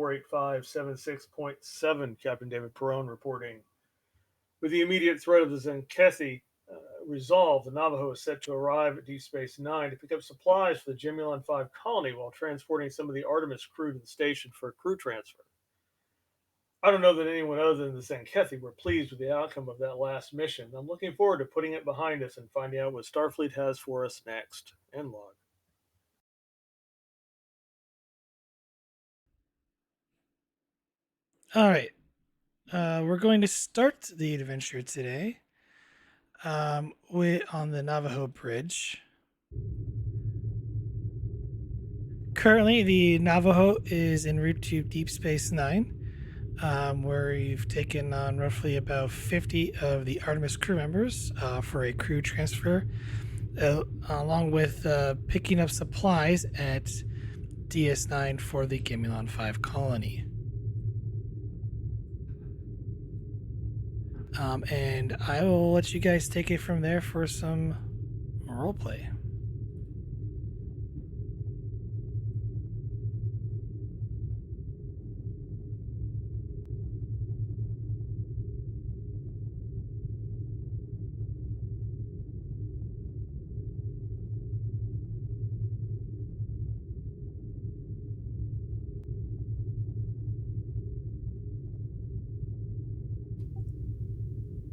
48576.7, Captain David Perone reporting. With the immediate threat of the Zenkethi resolved, the Navajo is set to arrive at Deep Space Nine to pick up supplies for the Gemulon 5 colony while transporting some of the Artemis crew to the station for a crew transfer. I don't know that anyone other than the Zenkethi were pleased with the outcome of that last mission. I'm looking forward to putting it behind us and finding out what Starfleet has for us next. End log. All right. We're going to start the adventure today on the Navajo Bridge. Currently, the Navajo is en route to Deep Space Nine, where we've taken on roughly about 50 of the Artemis crew members for a crew transfer, along with picking up supplies at DS9 for the Gemulon 5 colony. And I will let you guys take it from there for some roleplay.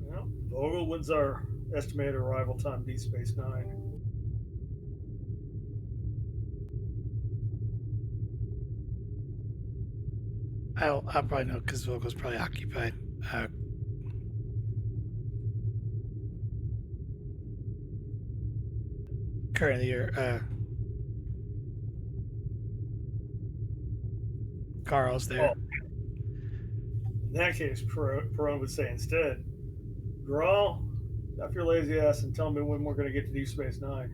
Well, Vogel, when's our estimated arrival time, Deep Space Nine? I'll probably know because Vogel's probably occupied. Currently, Carl's there. Oh. In that case, Perone would say instead, Grawl, up your lazy ass and tell me when we're going to get to Deep Space Nine.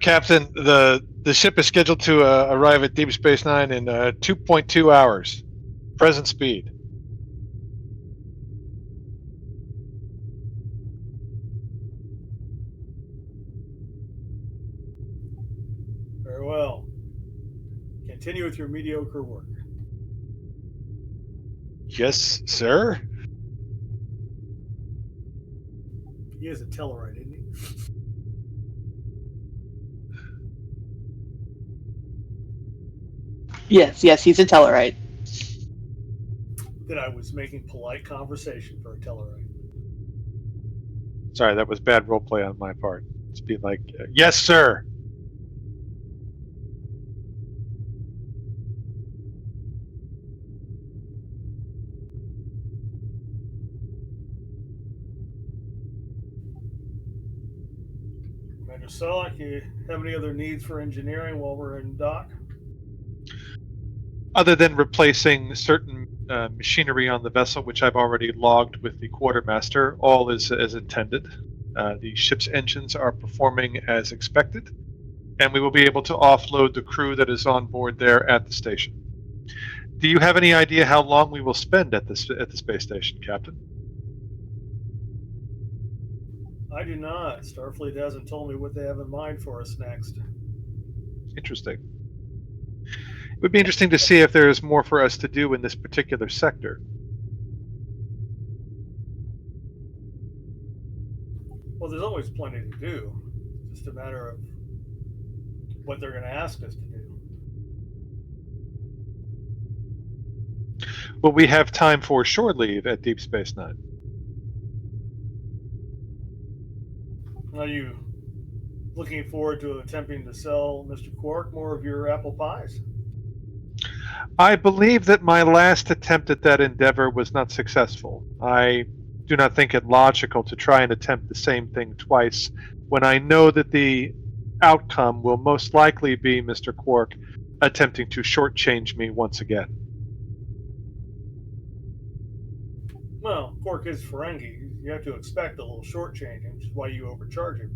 Captain, the ship is scheduled to arrive at Deep Space Nine in 2.2 hours. Present speed. Very well. Continue with your mediocre work. Yes, sir. He is a Tellarite, isn't he? Yes, he's a Tellarite. That I was making polite conversation for a Tellarite. Sorry, that was bad roleplay on my part. It's being like, yes, sir. Commander Selleck, you have any other needs for engineering while we're in dock? Other than replacing certain machinery on the vessel, which I've already logged with the quartermaster, all is as intended. The ship's engines are performing as expected, and we will be able to offload the crew that is on board there at the station. Do you have any idea how long we will spend at the space station, Captain? I do not. Starfleet hasn't told me what they have in mind for us next. Interesting. It would be interesting to see if there is more for us to do in this particular sector. Well, there's always plenty to do. It's just a matter of what they're going to ask us to do. Will we have time for shore leave at Deep Space Nine? Are you looking forward to attempting to sell Mr. Quark more of your apple pies? I believe that my last attempt at that endeavor was not successful. I do not think it logical to try and attempt the same thing twice when I know that the outcome will most likely be Mr. Quark attempting to shortchange me once again. Well, Quark is Ferengi. You have to expect a little shortchanging, which is why you overcharge him.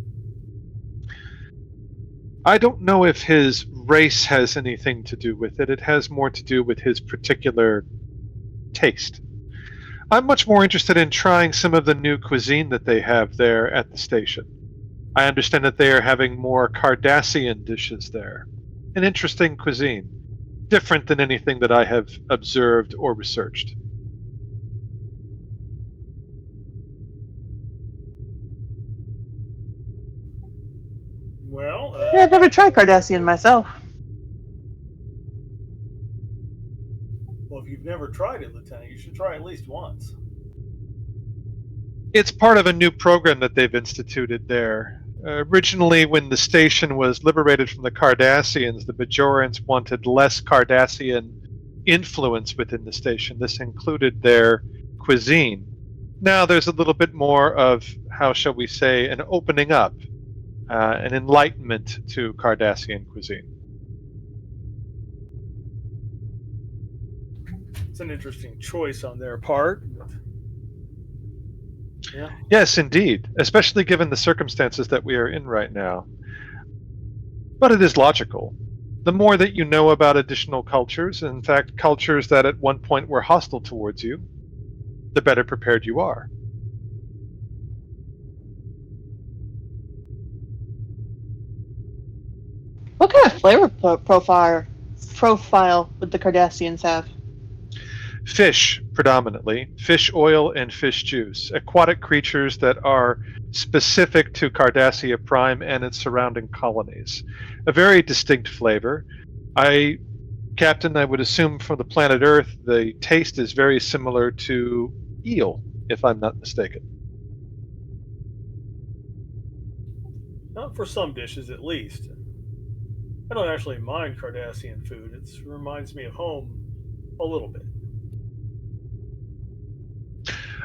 I don't know if his race has anything to do with it. It has more to do with his particular taste. I'm much more interested in trying some of the new cuisine that they have there at the station. I understand that they are having more Cardassian dishes there. An interesting cuisine, different than anything that I have observed or researched. Well, Yeah, I've never tried Cardassian myself. well, if you've never tried it, Lieutenant, you should try at least once. It's part of a new program that they've instituted there. Originally, when the station was liberated from the Cardassians, the Bajorans wanted less Cardassian influence within the station. This included their cuisine. Now there's a little bit more of, how shall we say, an opening up, an enlightenment to Cardassian cuisine. It's an interesting choice on their part. Yeah. Yes, indeed, especially given the circumstances that we are in right now. But it is logical. The more that you know about additional cultures, in fact, cultures that at one point were hostile towards you, the better prepared you are. What kind of flavor profile would the Cardassians have? Fish, predominantly, fish oil and fish juice, aquatic creatures that are specific to Cardassia Prime and its surrounding colonies. A very distinct flavor. Captain, I would assume from the planet Earth, the taste is very similar to eel, if I'm not mistaken. Not for some dishes, at least. I don't actually mind Cardassian food. It reminds me of home a little bit.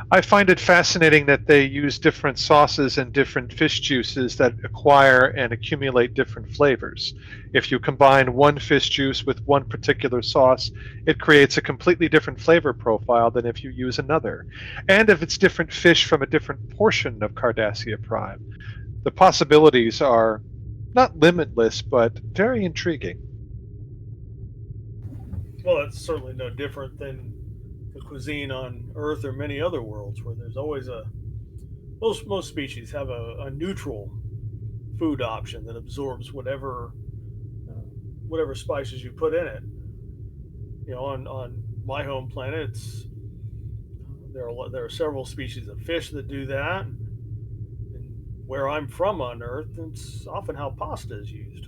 I find it fascinating that they use different sauces and different fish juices that acquire and accumulate different flavors. If you combine one fish juice with one particular sauce, it creates a completely different flavor profile than if you use another. And if it's different fish from a different portion of Cardassia Prime, the possibilities are not limitless, but very intriguing. Well, it's certainly no different than the cuisine on Earth or many other worlds, where there's always most species have a neutral food option that absorbs whatever spices you put in it. You know, on my home planet, there are several species of fish that do that. And where I'm from on Earth, it's often how pasta is used.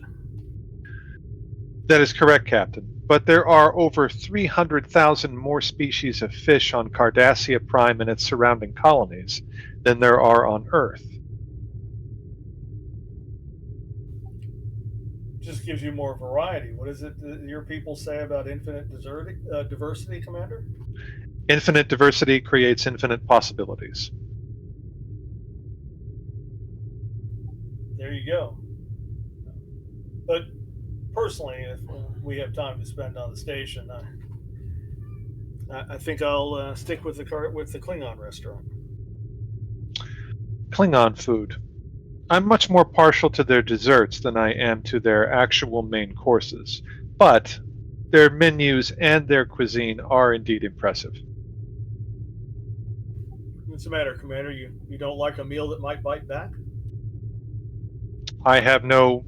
That is correct, Captain. But there are over 300,000 more species of fish on Cardassia Prime and its surrounding colonies than there are on Earth. Just gives you more variety. What is it that your people say about infinite diversity, Commander? Infinite diversity creates infinite possibilities. There you go. But personally, if we have time to spend on the station, I think I'll stick with the Klingon restaurant. Klingon food. I'm much more partial to their desserts than I am to their actual main courses, but their menus and their cuisine are indeed impressive. What's the matter, Commander? You don't like a meal that might bite back? I have no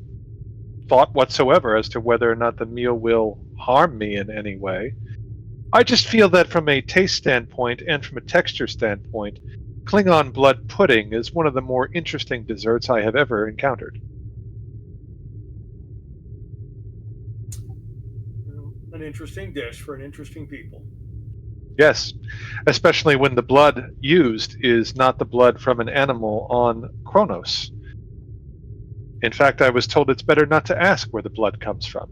thought whatsoever as to whether or not the meal will harm me in any way. I just feel that from a taste standpoint and from a texture standpoint, Klingon blood pudding is one of the more interesting desserts I have ever encountered. An interesting dish for an interesting people. Yes, especially when the blood used is not the blood from an animal on Kronos. In fact, I was told it's better not to ask where the blood comes from.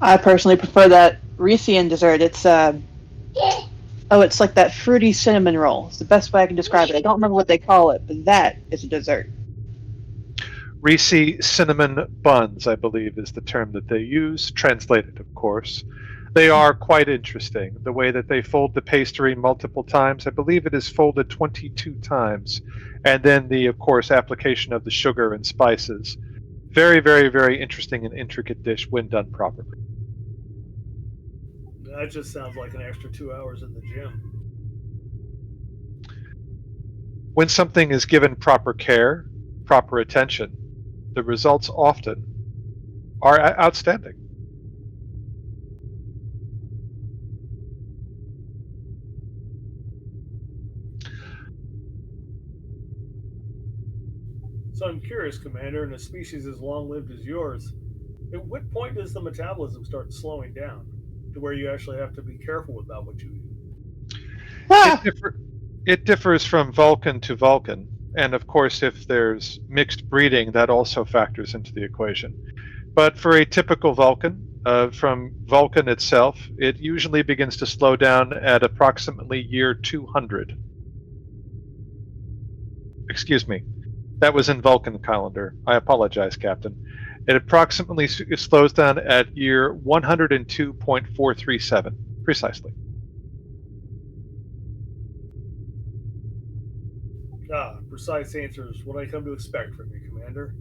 I personally prefer that Reesean dessert. It's it's like that fruity cinnamon roll. It's the best way I can describe it. I don't remember what they call it, but that is a dessert. Reese cinnamon buns, I believe, is the term that they use, translated, of course. They are quite interesting. The way that they fold the pastry multiple times, I believe it is folded 22 times, and then the, of course, application of the sugar and spices. Very, very, very interesting and intricate dish when done properly. That just sounds like an extra 2 hours in the gym. When something is given proper care, proper attention, the results often are outstanding. So I'm curious, Commander, in a species as long lived as yours, at what point does the metabolism start slowing down to where you actually have to be careful about what you eat? It, Ah, differ, it differs from Vulcan to Vulcan, and of course, if there's mixed breeding, that also factors into the equation. But for a typical Vulcan, from Vulcan itself, it usually begins to slow down at approximately year 200. Excuse me, that was in Vulcan calendar. I apologize, Captain. It approximately slows down at year 102.437, precisely. Ah, precise answers, what I come to expect from you, Commander.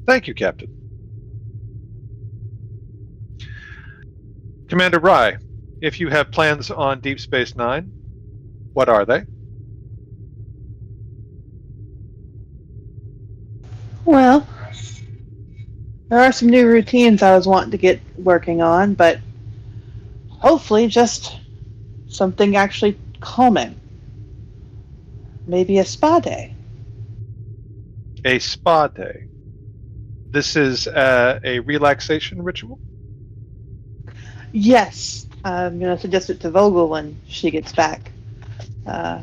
Thank you, Captain. Commander Rye, if you have plans on Deep Space Nine, what are they? well, there are some new routines I was wanting to get working on, but hopefully just something actually calming. Maybe a spa day. A spa day. This is a relaxation ritual? Yes, I'm going to suggest it to Vogel when she gets back. Uh,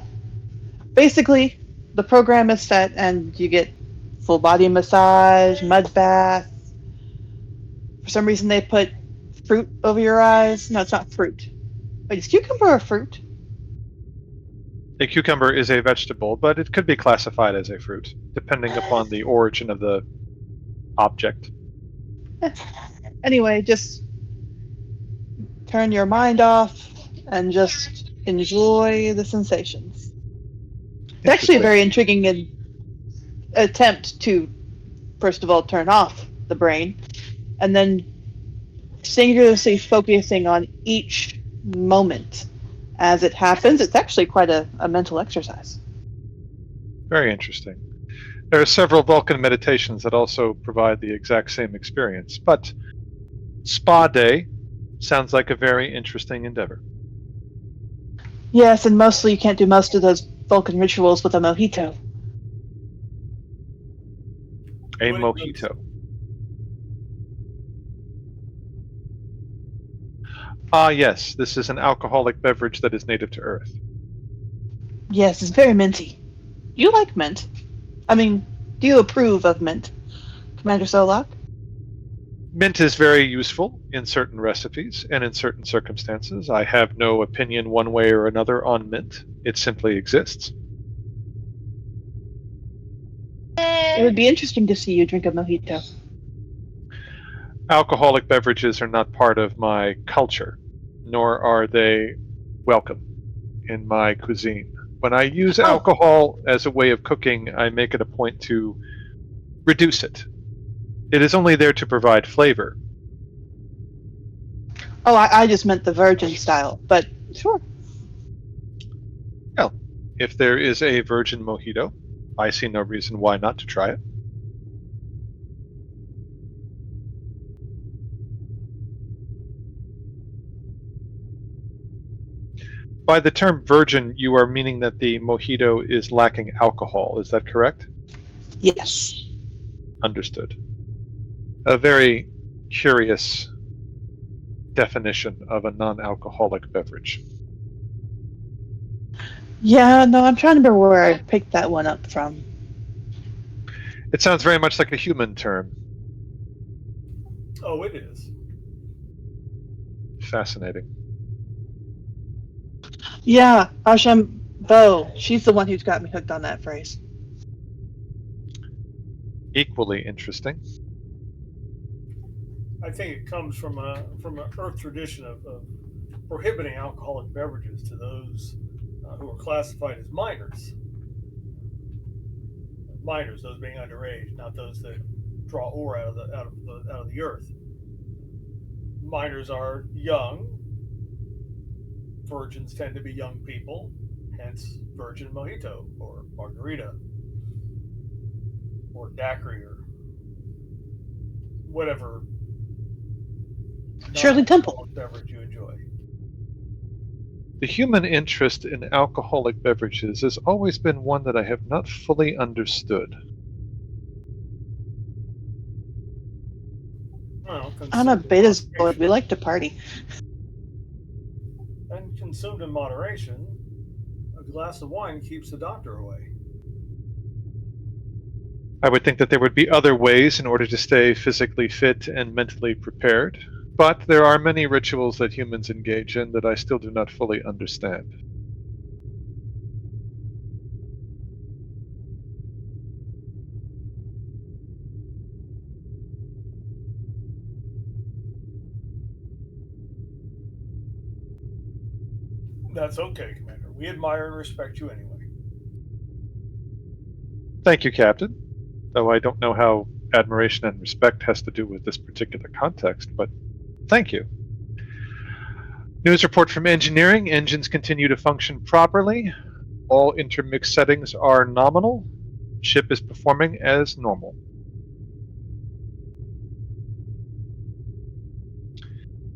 Basically, the program is set, and you get full body massage, mud bath. For some reason, they put fruit over your eyes. No, it's not fruit. Wait, is cucumber a fruit? A cucumber is a vegetable, but it could be classified as a fruit, depending upon the origin of the object. Anyway, just turn your mind off and just enjoy the sensations. It's actually a Interesting. very intriguing attempt to, first of all, turn off the brain, and then singularly focusing on each moment as it happens. It's actually quite a mental exercise. Very interesting. There are several Vulcan meditations that also provide the exact same experience, but Spa Day sounds like a very interesting endeavor. Yes, and mostly you can't do most of those Vulcan rituals with a mojito. A What is mojito. Ah, yes, this is an alcoholic beverage that is native to Earth. Yes, it's very minty. You like mint. I mean, do you approve of mint, Commander Solak? Mint is very useful in certain recipes and in certain circumstances. I have no opinion one way or another on mint. It simply exists. It would be interesting to see you drink a mojito. Alcoholic beverages are not part of my culture, nor are they welcome in my cuisine. When I use Oh, alcohol as a way of cooking, I make it a point to reduce it. It is only there to provide flavor. oh, I just meant the virgin style, but sure. Well, if there is a virgin mojito, I see no reason why not to try it. By the term virgin, you are meaning that the mojito is lacking alcohol. Is that correct? Yes. Understood. A very curious definition of a non alcoholic beverage. Yeah, no, I'm trying to remember where I picked that one up from. It sounds very much like a human term. Oh, it is. Fascinating. Yeah, Archambault. She's the one who's got me hooked on that phrase. Equally interesting. I think it comes from an Earth tradition of prohibiting alcoholic beverages to those who are classified as minors. Minors, those being underage, not those that draw ore out of the earth. Minors are young. Virgins tend to be young people, hence virgin mojito or margarita or daiquiri or whatever Shirley Temple. non-alcoholic beverage you enjoy. The human interest in alcoholic beverages has always been one that I have not fully understood. Well, I'm a consumed in betazoid. We moderation. like to party. And consumed in moderation, a glass of wine keeps the doctor away. I would think that there would be other ways in order to stay physically fit and mentally prepared, but there are many rituals that humans engage in that I still do not fully understand. That's okay, Commander. We admire and respect you anyway. Thank you, Captain. Though I don't know how admiration and respect has to do with this particular context, but thank you. News report from engineering. Engines continue to function properly. All intermix settings are nominal. Ship is performing as normal.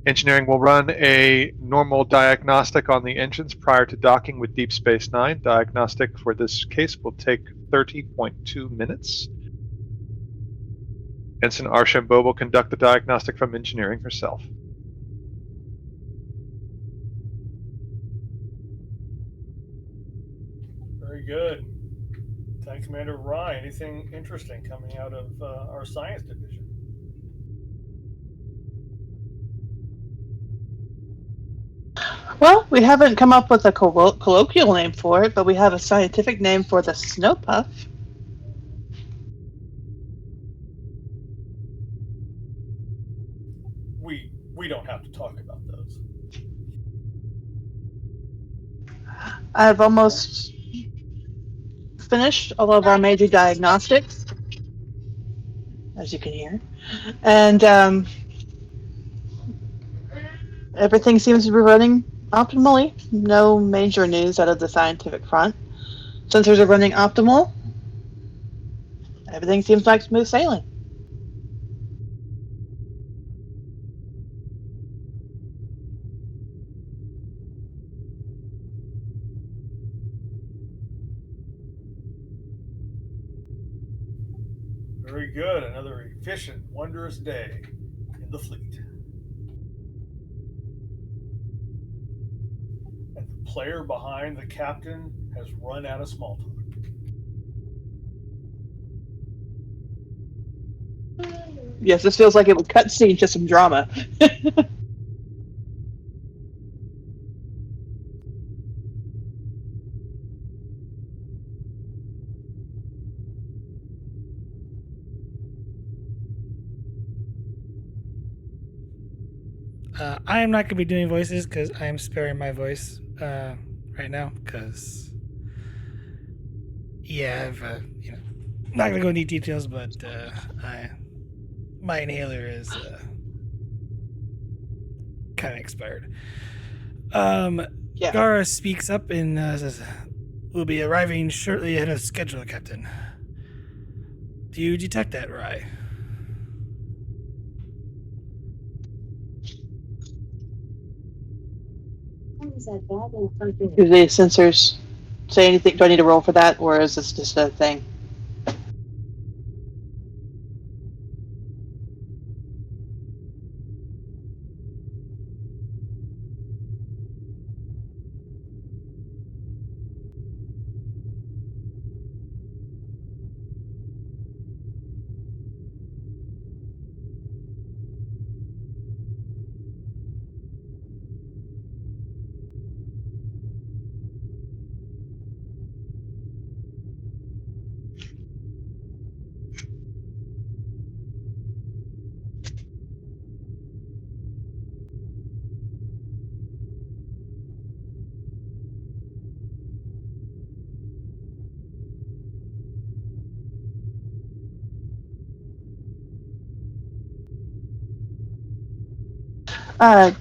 Engineering will run a normal diagnostic on the engines prior to docking with Deep Space Nine. Diagnostic for this case will take 30.2 minutes. Ensign Archambault will conduct the diagnostic from engineering herself. Very good. Thank Commander Rye. Anything interesting coming out of our science division? Well, we haven't come up with a colloquial name for it, but we have a scientific name for the snow puff. We don't have to talk about those. I've almost finished all of our major diagnostics, as you can hear, and everything seems to be running optimally. No major news out of the scientific front. Sensors are running optimal. Everything seems like smooth sailing. Very good. Another efficient, wondrous day in the fleet. And the player behind the captain has run out of small talk. Yes, this feels like it would cut scene to some drama. I am not going to be doing voices because I am sparing my voice right now. Because, yeah, I've not going to go into details, but my inhaler is kind of expired. Yeah. Gara speaks up and says, "We'll be arriving shortly ahead of schedule, Captain." Do you detect that, Rye? Do the sensors say anything? Do I need to roll for that, or is this just a thing?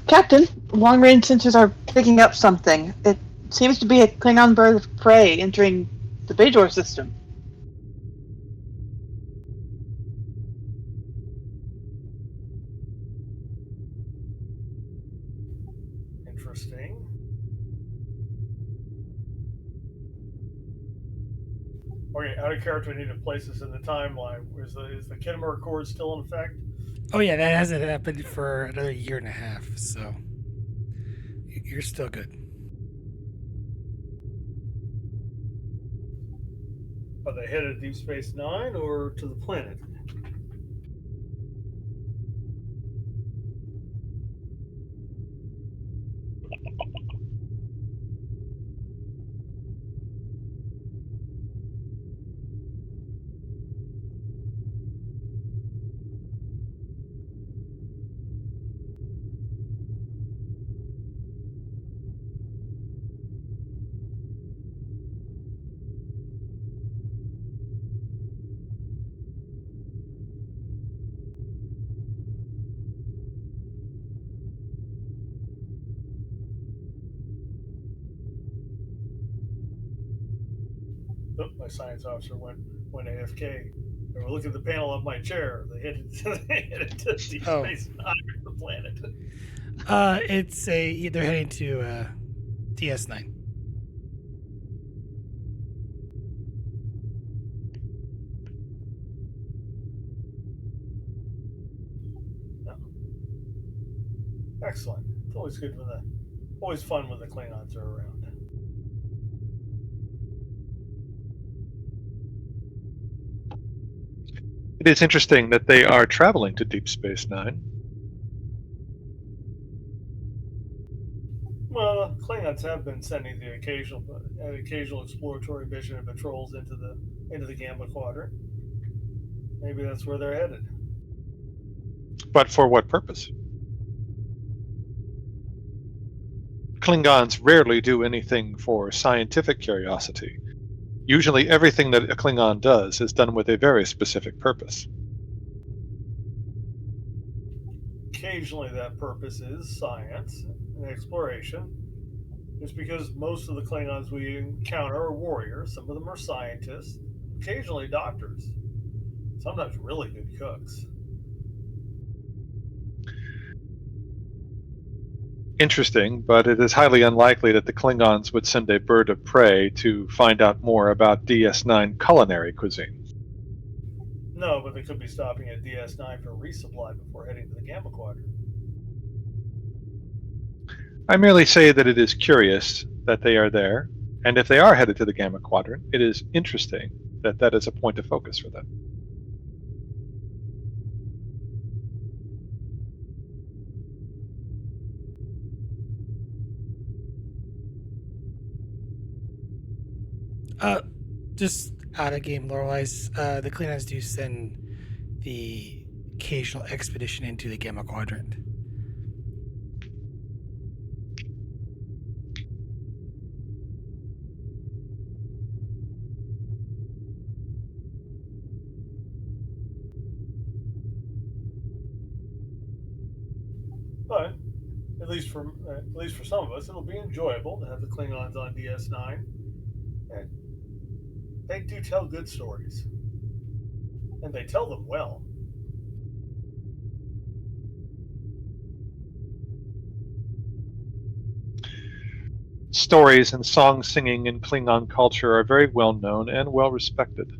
Captain, long-range sensors are picking up something. It Seems to be a Klingon bird of prey entering the Bajor system. Interesting. Okay, out of character, we need to place this in the timeline. Is the Kittimer Accord still in effect? Oh yeah, that hasn't happened for another year and a half, so you're still good. Are they headed Deep Space Nine or to the planet? Oh, my science officer went AFK. They were looking at the panel of my chair. They headed to Deep Oh, Space Nine, the planet. they're heading to DS9. No. Excellent. It's always good when always fun when the Klingons are around. It is interesting that they are traveling to Deep Space Nine. Well, Klingons have been sending the occasional exploratory mission and patrols into the Gamma Quadrant. Maybe that's where they're headed. But for what purpose? Klingons rarely do anything for scientific curiosity. Usually everything that a Klingon does is done with a very specific purpose. Occasionally, that purpose is science and exploration. Just because most of the Klingons we encounter are warriors, some of them are scientists, occasionally doctors, sometimes really good cooks. Interesting, but it is highly unlikely that the Klingons would send a bird of prey to find out more about DS9 culinary cuisine. No, but they could be stopping at DS9 for resupply before heading to the Gamma Quadrant. I merely say that it is curious that they are there, and if they are headed to the Gamma Quadrant, it is interesting that that is a point of focus for them. Uh, just out of game lore wise, the Klingons do send the occasional expedition into the Gamma Quadrant. But at least for some of us, it'll be enjoyable to have the Klingons on DS9, and they do tell good stories, and they tell them well. Stories and song singing in Klingon culture are very well known and well respected.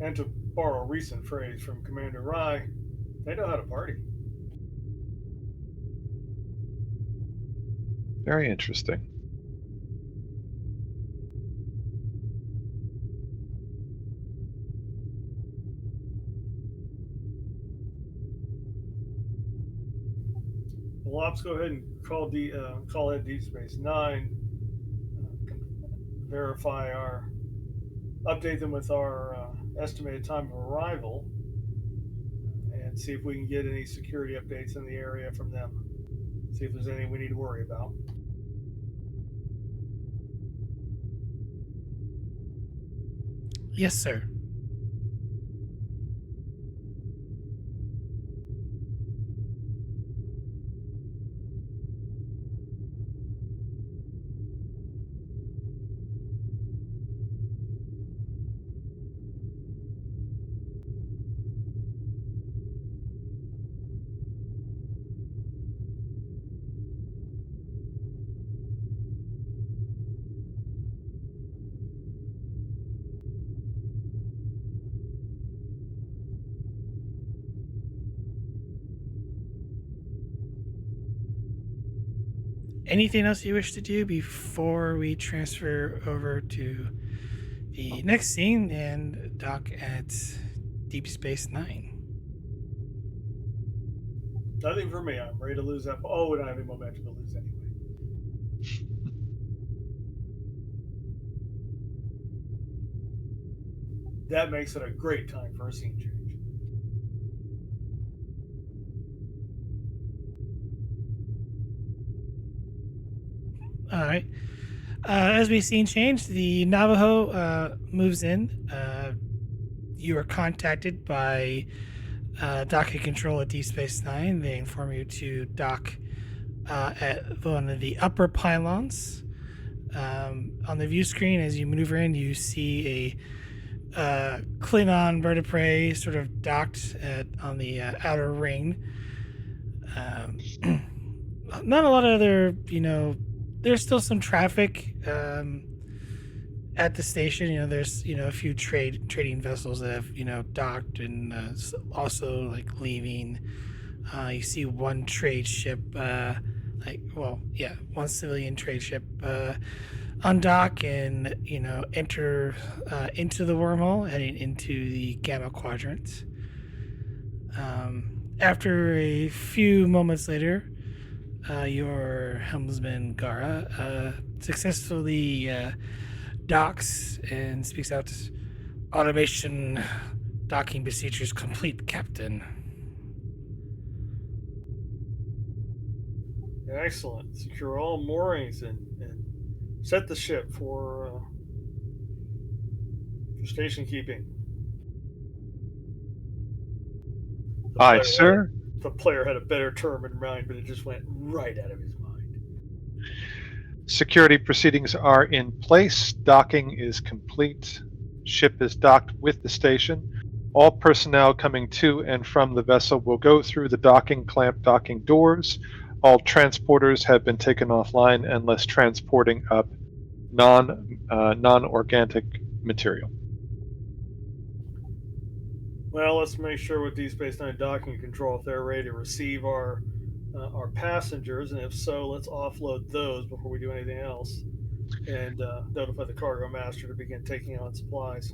And to borrow a recent phrase from Commander Rye, they know how to party. Very interesting. Well, Ops, go ahead and call ahead Deep Space Nine. Verify update them with our estimated time of arrival, and see if we can get any security updates in the area from them. See if there's anything we need to worry about. Yes, sir. Anything else you wish to do before we transfer over to the next scene and dock at Deep Space Nine? Nothing for me. I'm ready to lose that. Oh, we don't have any momentum to lose anyway. That makes it a great time for a scene change. All right. As we've seen change, the Navajo moves in. You are contacted by docking control at Deep Space Nine. They inform you to dock at one of the upper pylons. On the view screen, as you maneuver in, you see a Klingon vertebrae sort of docked on the outer ring. Not a lot of other, there's still some traffic at the station. There's a few trading vessels that have docked and also like leaving. You see one trade ship, one civilian trade ship undock and enter into the wormhole, heading into the Gamma Quadrant. After a few moments later, your helmsman Gara successfully docks and speaks out. Automation docking procedures complete, Captain. Excellent. Secure all moorings and set the ship for station keeping. Aye, sir. The player had a better term in mind, but it just went right out of his mind. Security proceedings are in place. Docking is complete. Ship is docked with the station. All personnel coming to and from the vessel will go through the docking clamp docking doors. All transporters have been taken offline unless transporting up non-organic material. Well, let's make sure with Deep Space Nine docking control if they're ready to receive our passengers, and if so, let's offload those before we do anything else, and notify the cargo master to begin taking on supplies.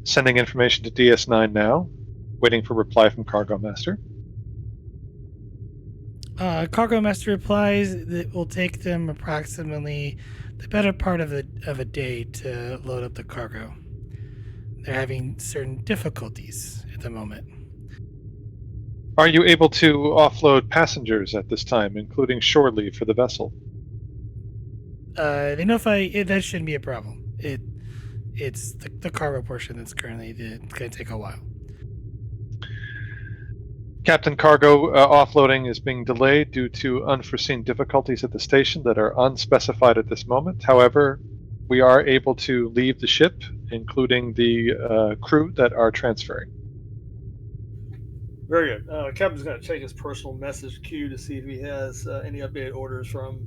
Sending information to DS9 now. Waiting for reply from cargo master. Cargo master replies that it will take them approximately the better part of a day to load up the cargo. They're having certain difficulties at the moment. Are you able to offload passengers at this time, including shore leave for the vessel? They notify that shouldn't be a problem. It's the cargo portion that's currently going to take a while. Captain, cargo offloading is being delayed due to unforeseen difficulties at the station that are unspecified at this moment. However, we are able to leave the ship, including the crew that are transferring. Very good. Captain's going to check his personal message queue to see if he has any updated orders from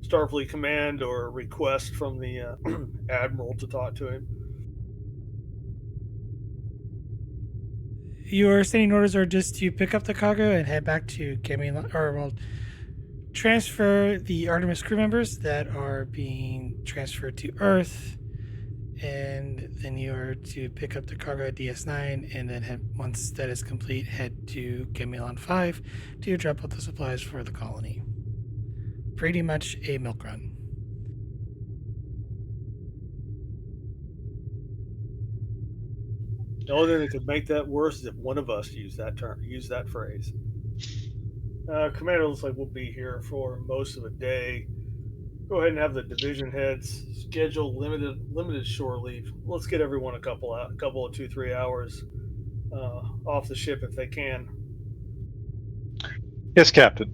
Starfleet Command or request from the Admiral to talk to him. Your standing orders are just to pick up the cargo and head back to transfer the Artemis crew members that are being transferred to Earth, and then you are to pick up the cargo at DS9, and then once that is complete, head to Gemilon 5 to drop off the supplies for the colony. Pretty much a milk run. The only thing that could make that worse is if one of us used that phrase. Commander looks like we'll be here for most of the day. Go ahead and have the division heads schedule limited shore leave. Let's get everyone a couple of 2-3 hours off the ship if they can. Yes, Captain.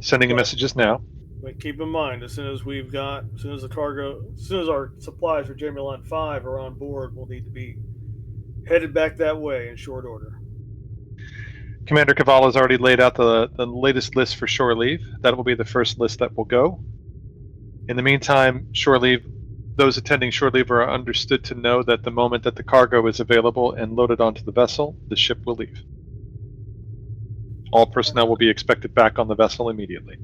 Sending messages now. But keep in mind, as soon as our supplies for Gemilon 5 are on board, we'll need to be headed back that way in short order. Commander Cavallo has already laid out the latest list for shore leave. That will be the first list that will go. In the meantime, those attending shore leave are understood to know that the moment that the cargo is available and loaded onto the vessel, the ship will leave. All personnel will be expected back on the vessel immediately.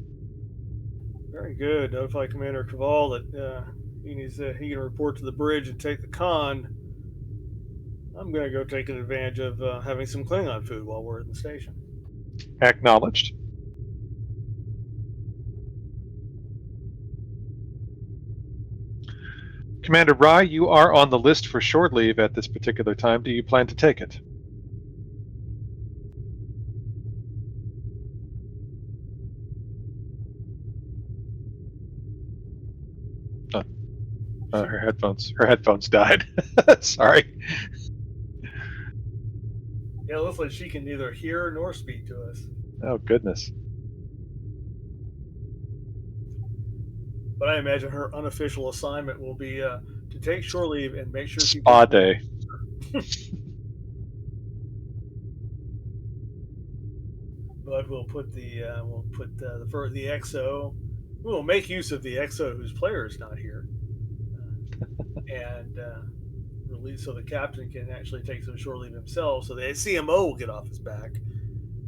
Very good. Notify Commander Caval that he can report to the bridge and take the con. I'm going to go take advantage of having some Klingon food while we're in the station. Acknowledged. Commander Rye, you are on the list for shore leave at this particular time. Do you plan to take it? Her headphones died. Sorry. Yeah, it looks like she can neither hear nor speak to us. Oh goodness. But I imagine her unofficial assignment will be to take shore leave and make sure she Spa takes day. But we'll put the XO. We'll make use of the XO whose player is not here, and release so the captain can actually take some shore leave himself. So the CMO will get off his back,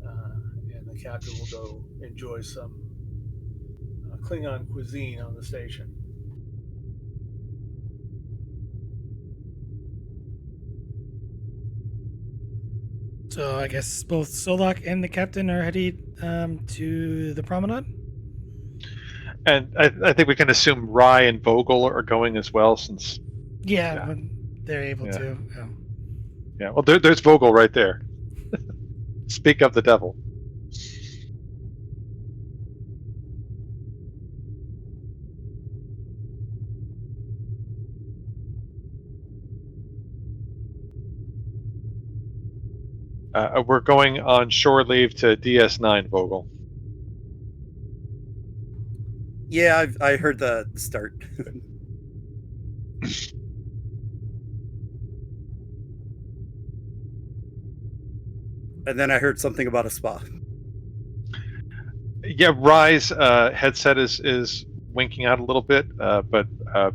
and the captain will go enjoy some Klingon cuisine on the station. So I guess both Solak and the captain are headed to the promenade. And I think we can assume Rye and Vogel are going as well, since Yeah, when they're able Yeah. to. Yeah. yeah. Well, there's Vogel right there. Speak of the devil. We're going on shore leave to DS9, Vogel. Yeah, I heard the start. And then I heard something about a spa. Yeah, Rye's headset is winking out a little bit, but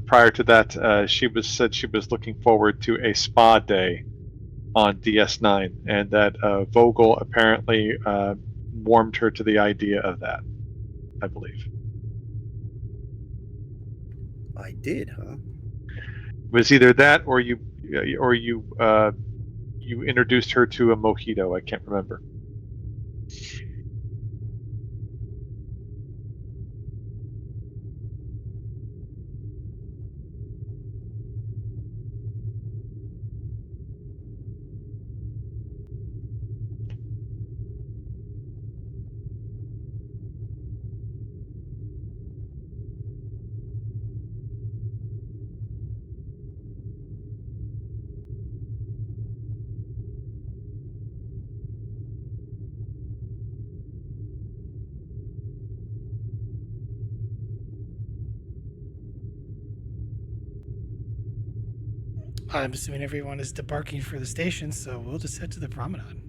prior to that, she said she was looking forward to a spa day on DS9, and that Vogel apparently warmed her to the idea of that, I believe. I did, huh? It was either that or you introduced her to a mojito. I can't remember. I'm assuming everyone is debarking for the station, so we'll just head to the promenade.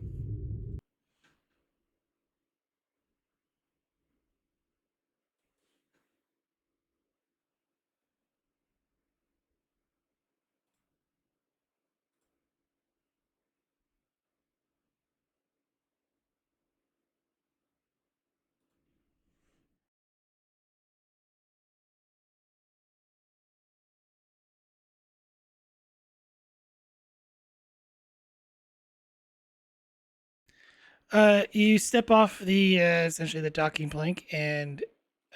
You step off the essentially the docking plank and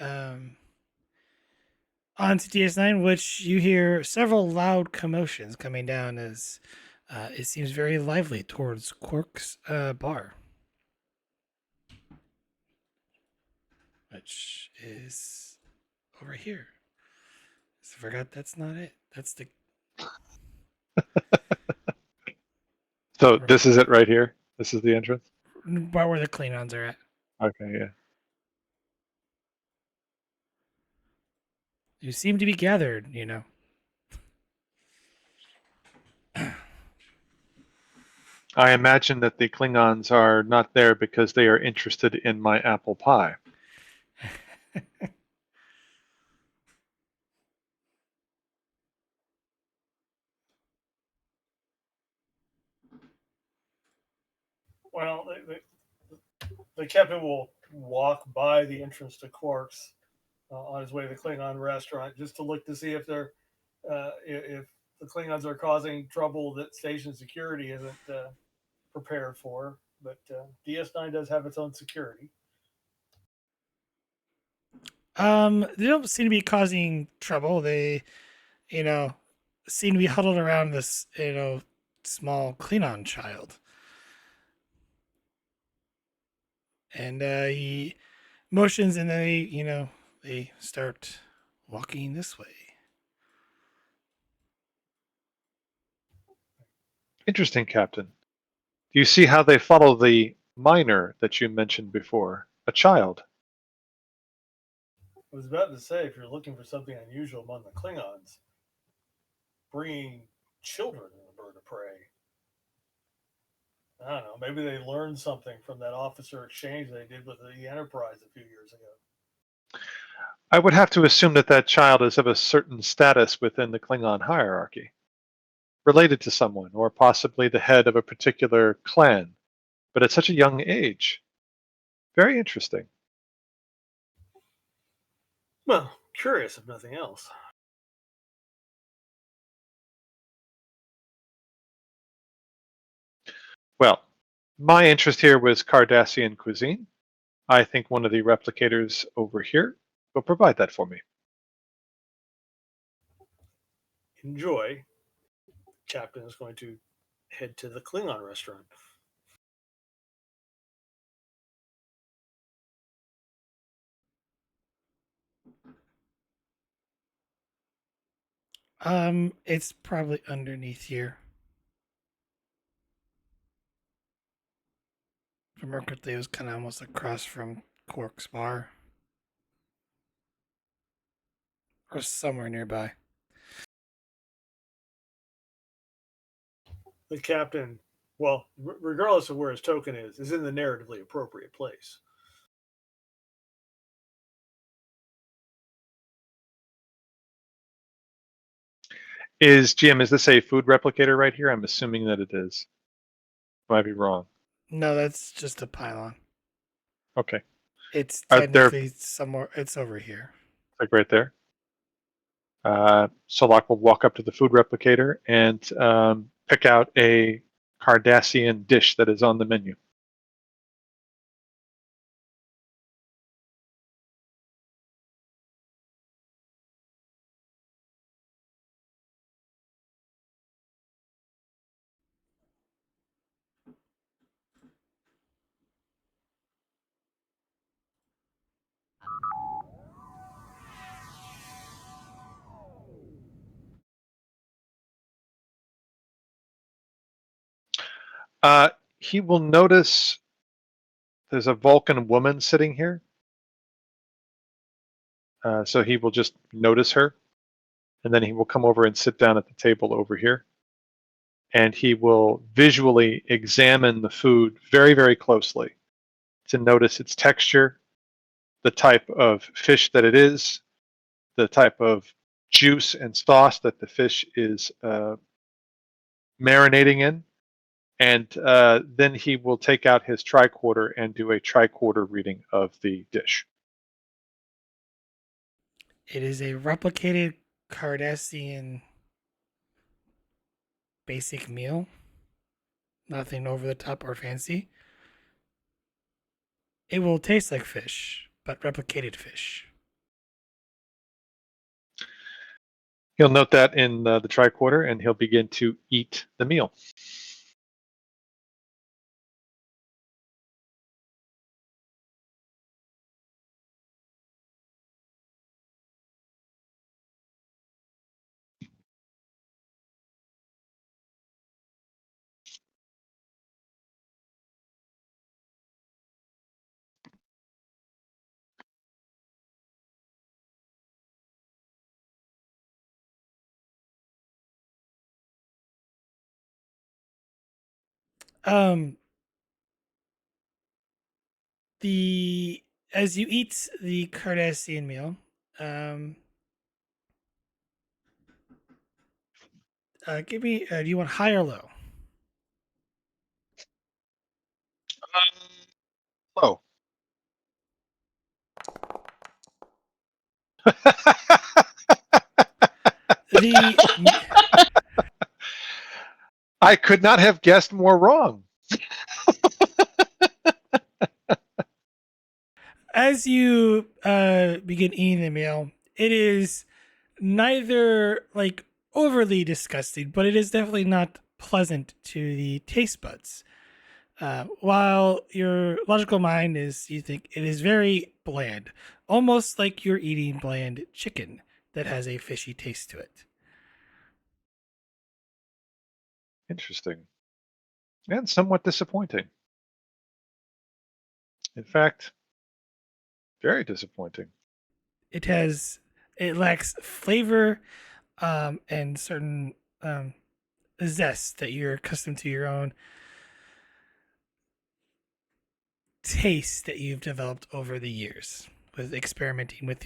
um, onto DS9, which you hear several loud commotions coming down as it seems very lively towards Quark's bar, which is over here. I forgot that's not it. That's the So this is it right here. This is the entrance. bar where the Klingons are at. Okay, yeah. You seem to be gathered, I imagine that the Klingons are not there because they are interested in my apple pie. Well, the captain will walk by the entrance to Quark's on his way to the Klingon restaurant just to look to see if they're if the Klingons are causing trouble that station security isn't prepared for. But DS9 does have its own security. They don't seem to be causing trouble. They, you know, seem to be huddled around this, small Klingon child. And he motions, and they, they start walking this way. Interesting, Captain. Do you see how they follow the miner that you mentioned before? A child. I was about to say, if you're looking for something unusual among the Klingons, bringing children in the bird of prey. I don't know. Maybe they learned something from that officer exchange they did with the Enterprise a few years ago. I would have to assume that that child is of a certain status within the Klingon hierarchy, related to someone, or possibly the head of a particular clan, but at such a young age. Very interesting. Well, curious if nothing else. Well, my interest here was Cardassian cuisine. I think one of the replicators over here will provide that for me. Enjoy. Captain is going to head to the Klingon restaurant. It's probably underneath here. From Mercury, it was kind of almost across from Quark's bar, or somewhere nearby. The captain, well, regardless of where his token is in the narratively appropriate place. Is this a food replicator right here? I'm assuming that it is. Might be wrong. No, that's just a pylon. Okay. It's Are there technically somewhere. It's over here. like right there? Solak will walk up to the food replicator and pick out a Cardassian dish that is on the menu. He will notice there's a Vulcan woman sitting here. So he will just notice her, and then he will come over and sit down at the table over here. And he will visually examine the food very, very closely to notice its texture, the type of fish that it is, the type of juice and sauce that the fish is marinating in. And then he will take out his tricorder and do a tricorder reading of the dish. It is a replicated Cardassian basic meal. Nothing over the top or fancy. It will taste like fish, but replicated fish. He'll note that in the tricorder, and he'll begin to eat the meal. Um, the as you eat the Cardassian meal, um, give me. Do you want high or low? Low. The I could not have guessed more wrong. as you begin eating the meal, it is neither like overly disgusting, but it is definitely not pleasant to the taste buds. While your logical mind is, you think it is very bland, almost like you're eating bland chicken that has a fishy taste to it. Interesting. And somewhat disappointing. In fact, very disappointing. It lacks flavor and certain zest that you're accustomed to your own taste that you've developed over the years with experimenting with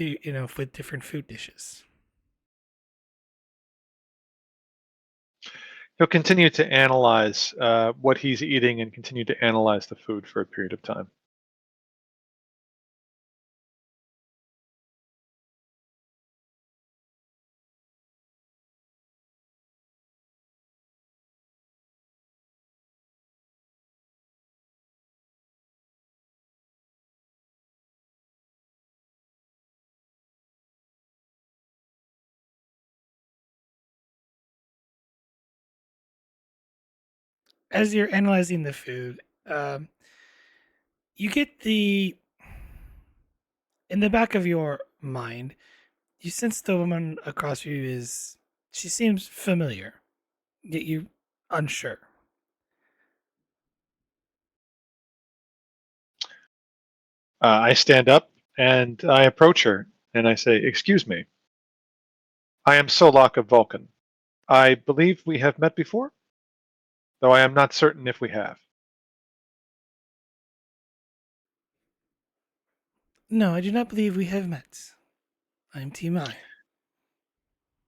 with different food dishes. He'll continue to analyze what he's eating and continue to analyze the food for a period of time. As you're analyzing the food, um, you get in the back of your mind, you sense the woman across from you she seems familiar, yet you unsure. I stand up and I approach her and I say, "Excuse me, I am Solak of Vulcan. I believe we have met before, though I am not certain if we have." No, I do not believe we have met. I am Timai.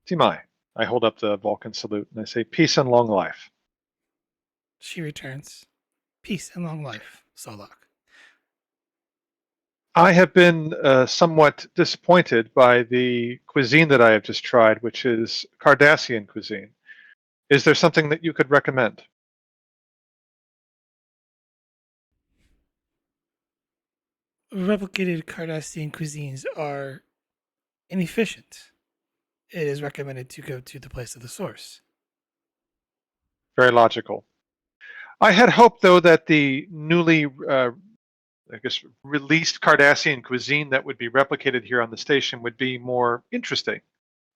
Timai. I hold up the Vulcan salute and I say, "Peace and long life." She returns. Peace and long life, Solak. I have been somewhat disappointed by the cuisine that I have just tried, which is Cardassian cuisine. Is there something that you could recommend? Replicated Cardassian cuisines are inefficient. It is recommended to go to the place of the source. Very logical. I had hoped, though, that the newly, I guess, released Cardassian cuisine that would be replicated here on the station would be more interesting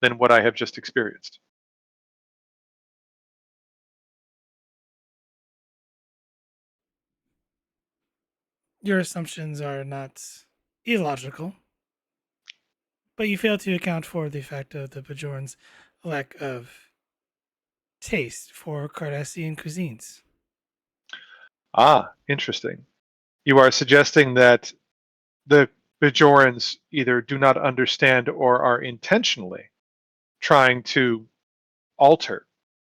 than what I have just experienced. Your assumptions are not illogical, but you fail to account for the fact of the Bajorans' lack of taste for Cardassian cuisines. Ah, interesting. You are suggesting that the Bajorans either do not understand or are intentionally trying to alter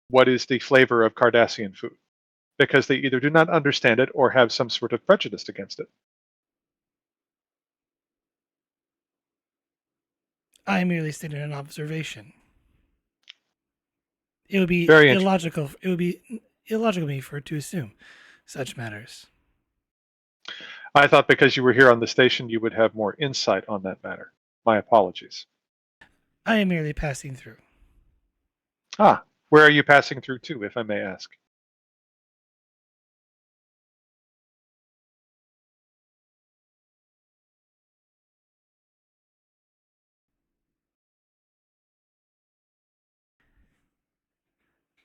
what is the flavor of Cardassian food because they either do not understand it or have some sort of prejudice against it. I merely stated an observation. It would be Very interesting. illogical. It would be illogical of me for to assume such matters. I thought because you were here on the station, you would have more insight on that matter. My apologies. I am merely passing through. Ah, where are you passing through to, if I may ask?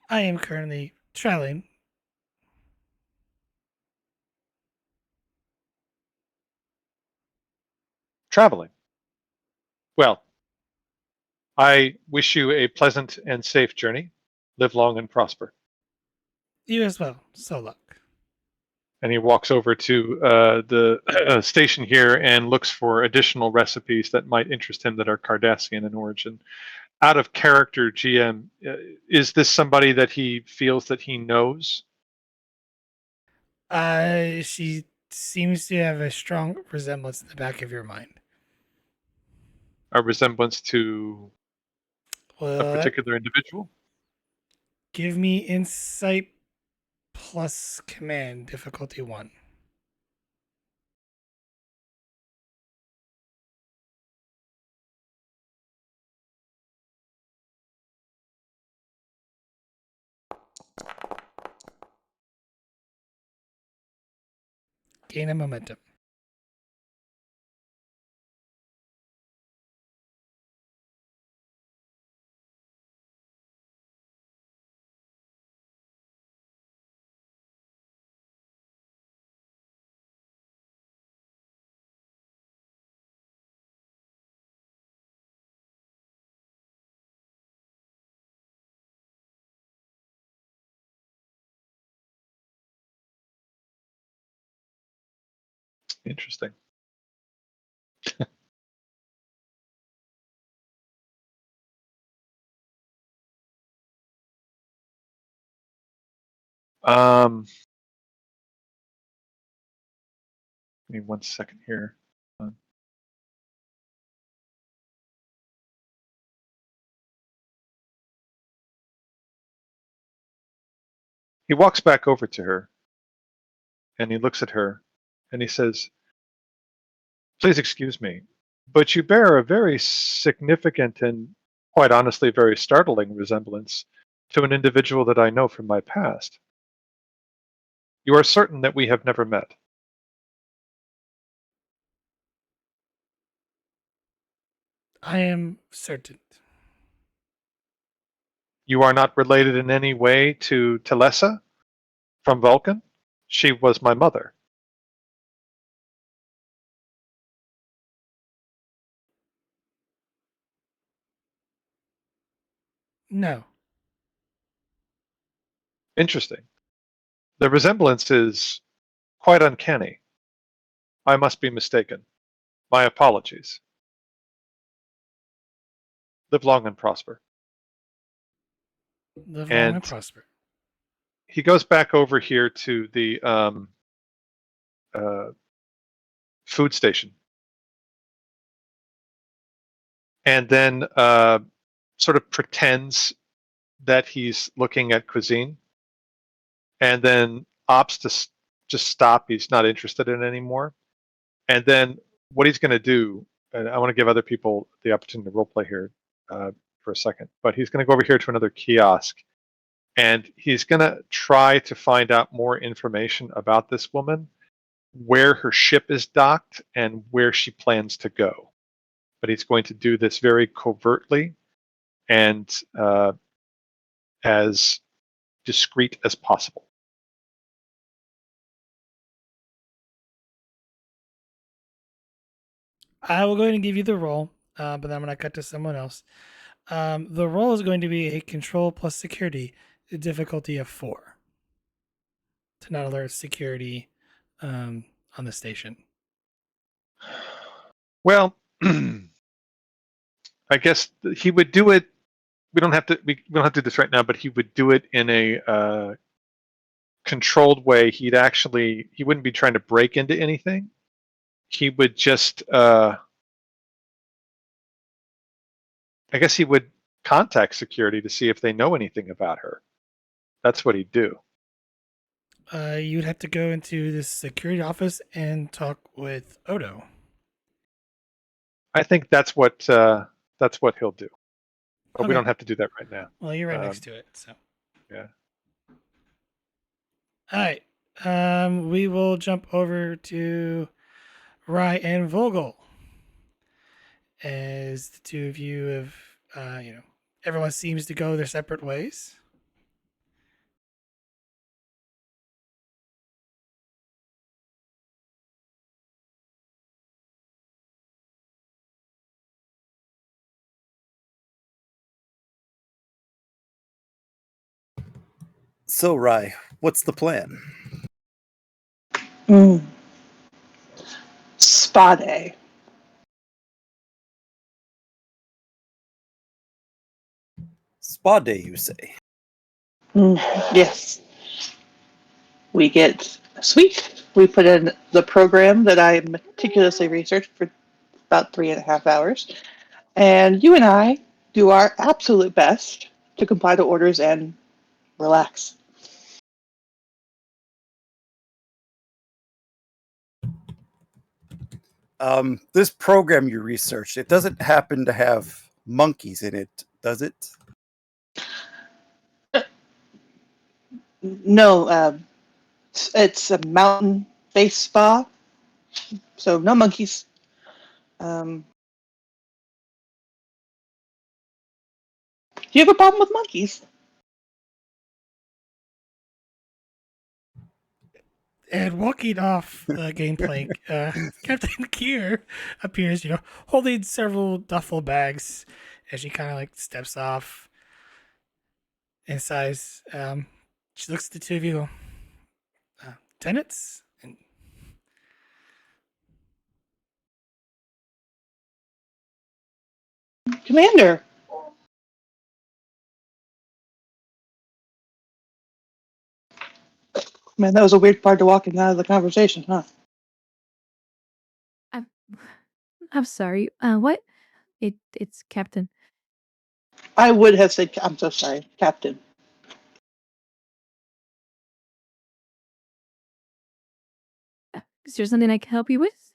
I am currently traveling. Traveling. Well, I wish you a pleasant and safe journey. Live long and prosper. You as well, Solak. And he walks over to the station here and looks for additional recipes that might interest him that are Cardassian in origin. Out of character, GM, is this somebody that he feels that he knows? She seems to have a strong resemblance in the back of your mind. a resemblance to a Well, particular individual? give me insight plus command, difficulty 1. Gain a momentum. Interesting. Give me 1 second here. He walks back over to her and he looks at her and he says, "Please excuse me, but you bear a very significant and, quite honestly, very startling resemblance to an individual that I know from my past. You are certain that we have never met?" I am certain. You are not related in any way to Telessa from Vulcan? She was my mother. No. Interesting. The resemblance is quite uncanny. I must be mistaken. My apologies. Live long and prosper. Live long and And prosper. he goes back over here to the food station. And then sort of pretends that he's looking at cuisine. And then opts to just stop. He's not interested in it anymore. And then what he's going to do, and I want to give other people the opportunity to role play here for a second, but he's going to go over here to another kiosk and he's going to try to find out more information about this woman, where her ship is docked and where she plans to go. But he's going to do this very covertly and as discreet as possible. I will go ahead and give you the roll, but then I'm going to cut to someone else. The roll is going to be a control plus security, the difficulty of 4, to not alert security on the station. Well, I guess he would do it. We don't have to do this right now, but he would do it in a controlled way. He wouldn't be trying to break into anything. He would just I guess he would contact security to see if they know anything about her. That's what he'd do. You'd have to go into the security office and talk with Odo. I think that's what he'll do. But Okay. we don't have to do that right now. Well, you're right next to it, so. Yeah. All right. We will jump over to Rye and Vogel. As the two of you have, everyone seems to go their separate ways. So, Rye, what's the plan? Spa day. Spa day, you say? Yes. We get a suite. We put in the program that I meticulously researched for about 3.5 hours. And you and I do our absolute best to comply to orders and relax. This program you researched, it doesn't happen to have monkeys in it, does it? No, it's a mountain-based spa, so no monkeys. Do you have a problem with monkeys? And walking off the gangplank, Captain Kier appears, holding several duffel bags as she kind of like steps off and sighs. She looks at the two of you, tenants? And Commander, man, that was a weird part to walking out of the conversation, huh? I'm, I'm sorry. What? It's Captain. I would have said, I'm so sorry, Captain. Is there something I can help you with?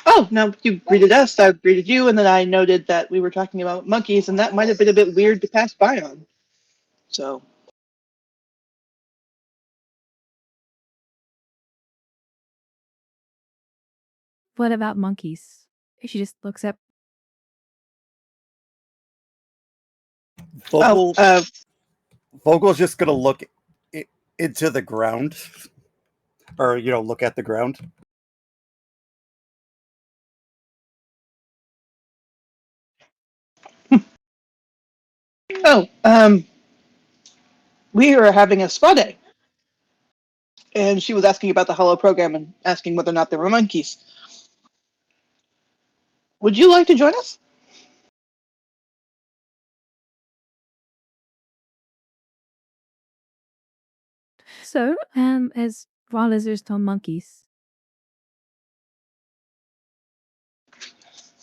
Oh, no, you greeted us, I greeted you, and then I noted that we were talking about monkeys, and that might have been a bit weird to pass by on. So, What about monkeys? She just looks up. Vogel, oh, Vogel's just gonna look into the ground, or look at the ground. oh, we were having a spa day, and she was asking about the Hollow program and asking whether or not there were monkeys. Would you like to join us? So, as well as there's no monkeys.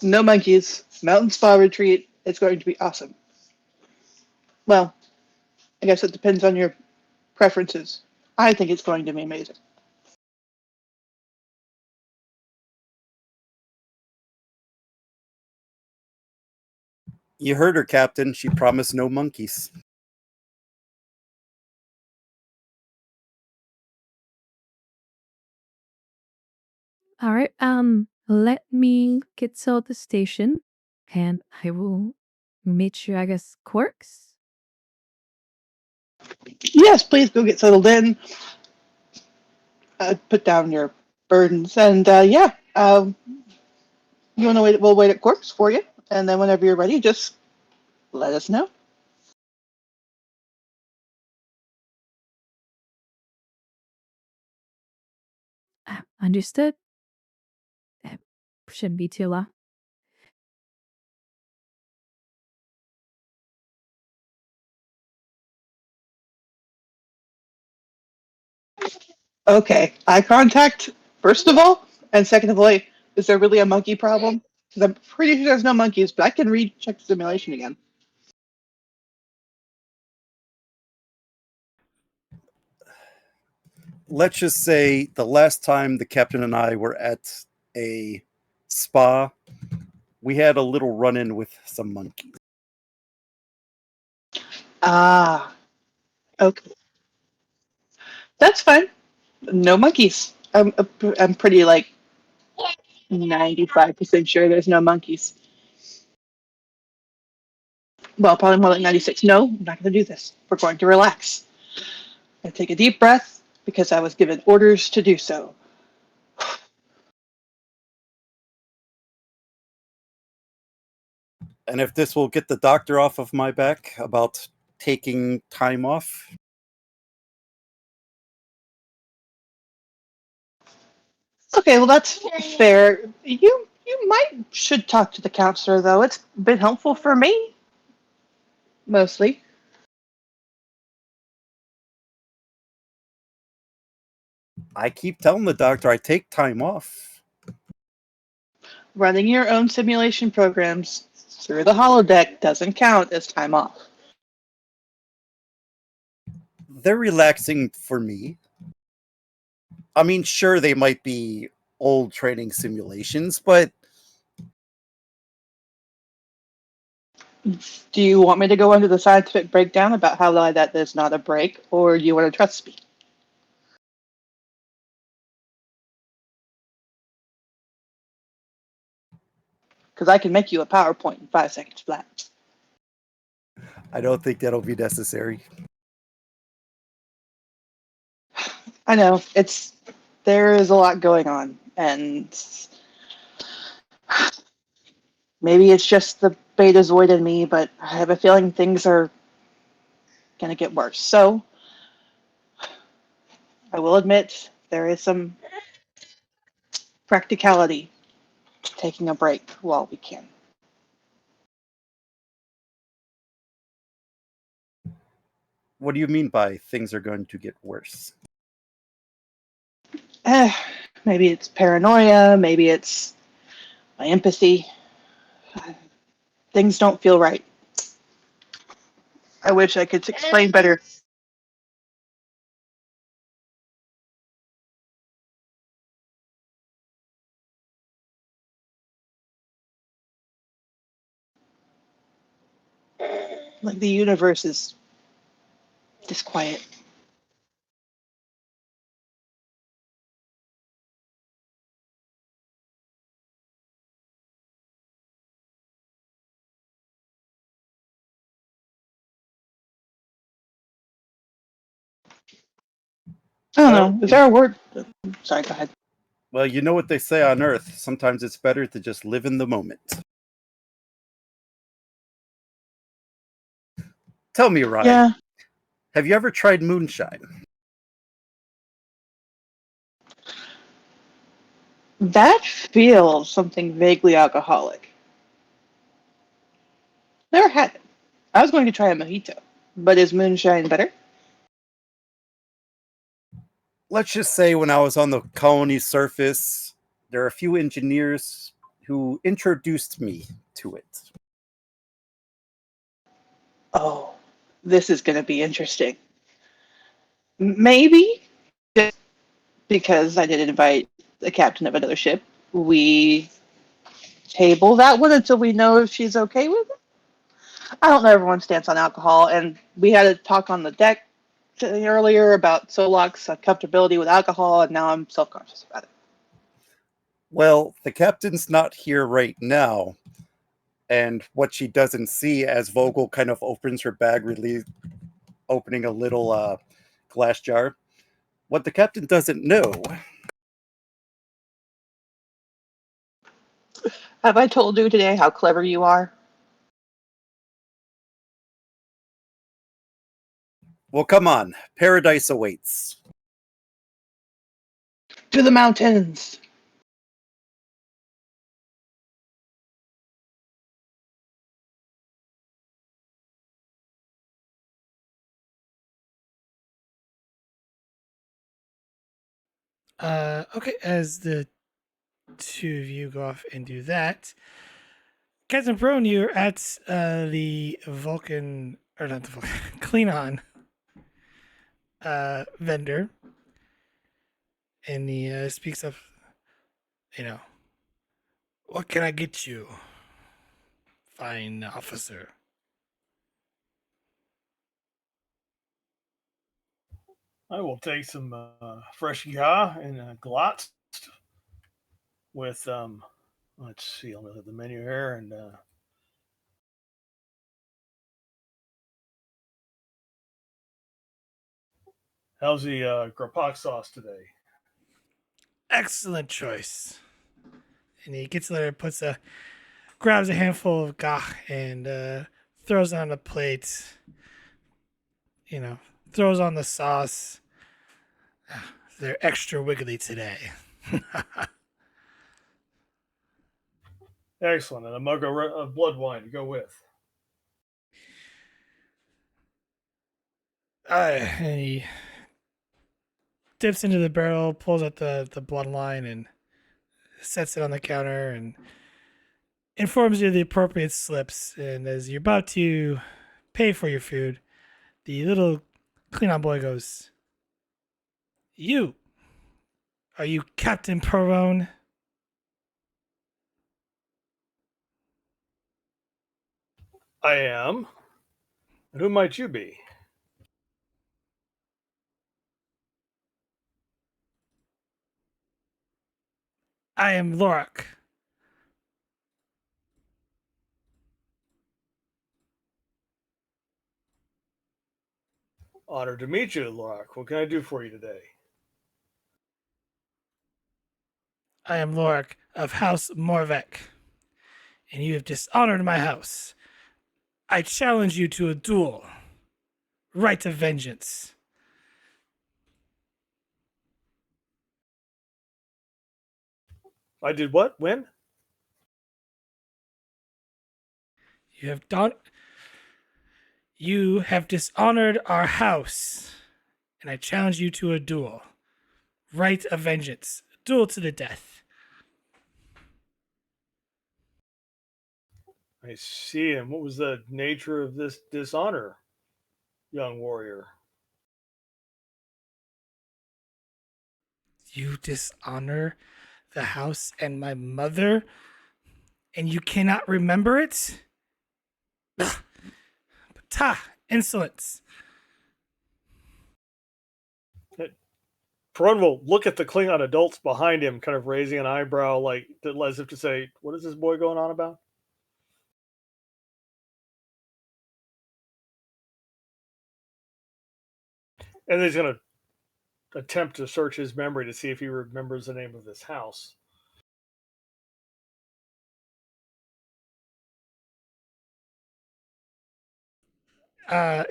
No monkeys, mountain spa retreat. It's going to be awesome. Well, I guess it depends on your preferences. I think it's going to be amazing. You heard her, Captain. She promised no monkeys. All right. Let me get to the station, and I will meet you. I guess Quarks. Yes, please go get settled in. Put down your burdens, and yeah, you want to wait? We'll wait at Corpse for you, and then whenever you're ready, just let us know. Understood. Shouldn't be too long. Okay, eye contact first of all, and second of all, is there really a monkey problem? Because I'm pretty sure there's no monkeys, but I can recheck the simulation again. Let's just say the last time the captain and I were at a spa, we had a little run-in with some monkeys. Ah, okay, that's fine. No monkeys. I'm pretty like 95% sure there's no monkeys. Well, probably more like 96. No, I'm not going to do this. We're going to relax. I take a deep breath because I was given orders to do so. And if this will get the doctor off of my back about taking time off, Okay, well that's fair. You might should talk to the counselor though. It's been helpful for me mostly. I keep telling the doctor I take time off. Running your own simulation programs through the holodeck doesn't count as time off. They're relaxing for me. I mean, sure, they might be old training simulations, but Do you want me to go into the scientific breakdown about how that is not a break, or do you want to trust me? Because I can make you a PowerPoint in 5 seconds flat. I don't think that'll be necessary. I know there is a lot going on, and maybe it's just the Betazoid in me, but I have a feeling things are gonna get worse. So I will admit there is some practicality to taking a break while we can. What do you mean by things are going to get worse? Eh, maybe it's paranoia, maybe it's my empathy. Things don't feel right. I wish I could explain better. Like the universe is disquiet. I don't Well, know. Is there a word? Sorry, go ahead. well, you know what they say on Earth. Sometimes it's better to just live in the moment. Tell me, Rye, Yeah, have you ever tried moonshine? that feels something vaguely alcoholic. Never had it. I was going to try a mojito, but is moonshine better? Let's just say when I was on the colony's surface, there are a few engineers who introduced me to it. Oh, this is going to be interesting. Maybe just because I did invite the captain of another ship, we table that one until we know if she's okay with it. I don't know everyone's stance on alcohol, and we had a talk on the deck earlier about Solok's comfortability with alcohol, and now I'm self-conscious about it. Well, the captain's not here right now, and what she doesn't see as Vogel kind of opens her bag, opening a little glass jar. What the captain doesn't know, Have I told you today how clever you are? well, come on, paradise awaits. To the mountains! Okay, as the two of you go off and do that, Captain Prone, you're at the Vulcan, or not the Vulcan, Klingon vendor, and he speaks of, you know, what can I get you, fine officer? I will take some fresh ya and glotz with let's see, I'll look at the menu here and how's the grapak sauce today? Excellent choice. And he gets there, grabs a handful of gach and throws it on the plate. You know, throws on the sauce. They're extra wiggly today. Excellent, and a mug of blood wine to go with. And he dips into the barrel, pulls out the bloodline, and sets it on the counter. And informs you of the appropriate slips, and as you're about to pay for your food, the little Klingon boy goes, "You, are you Captain Perone?" I am. And who might you be? "I am Lorak." Honored to meet you, Locke. What can I do for you today? "I am Lorak of House Morvek, and you have dishonored my house. I challenge you to a duel. Right of vengeance." I did what? When? You have done. You have dishonored our house, and I challenge you to a duel. Right of vengeance. Duel to the death. I see. And what was the nature of this dishonor, young warrior? You dishonor the house and my mother, and you cannot remember it? Ugh. Ta! Insolence. Perun will look at the Klingon adults behind him, kind of raising an eyebrow, like as if to say, "What is this boy going on about?" And then he's going to attempt to search his memory to see if he remembers the name of this house.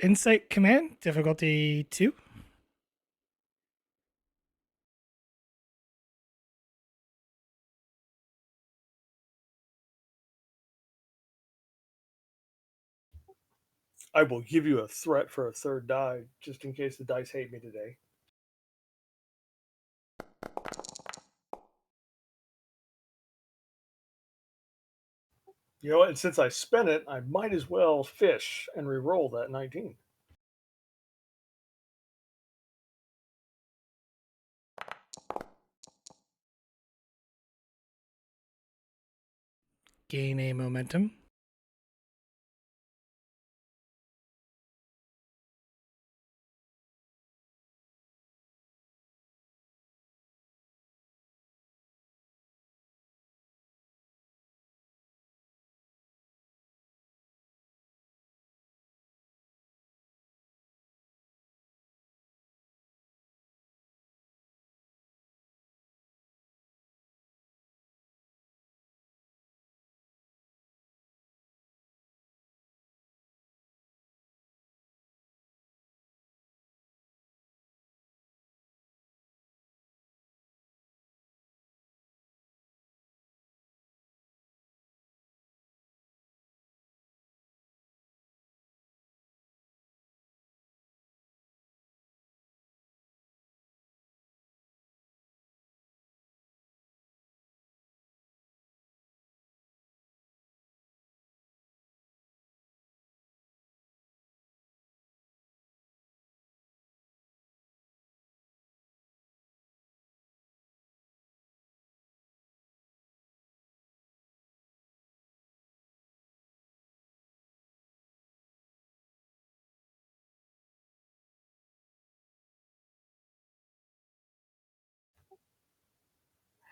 Insight command, difficulty 2. I will give you a threat for a third die, just in case the dice hate me today. You know what? And since I spent it, I might as well fish and re-roll that 19. Gain a momentum.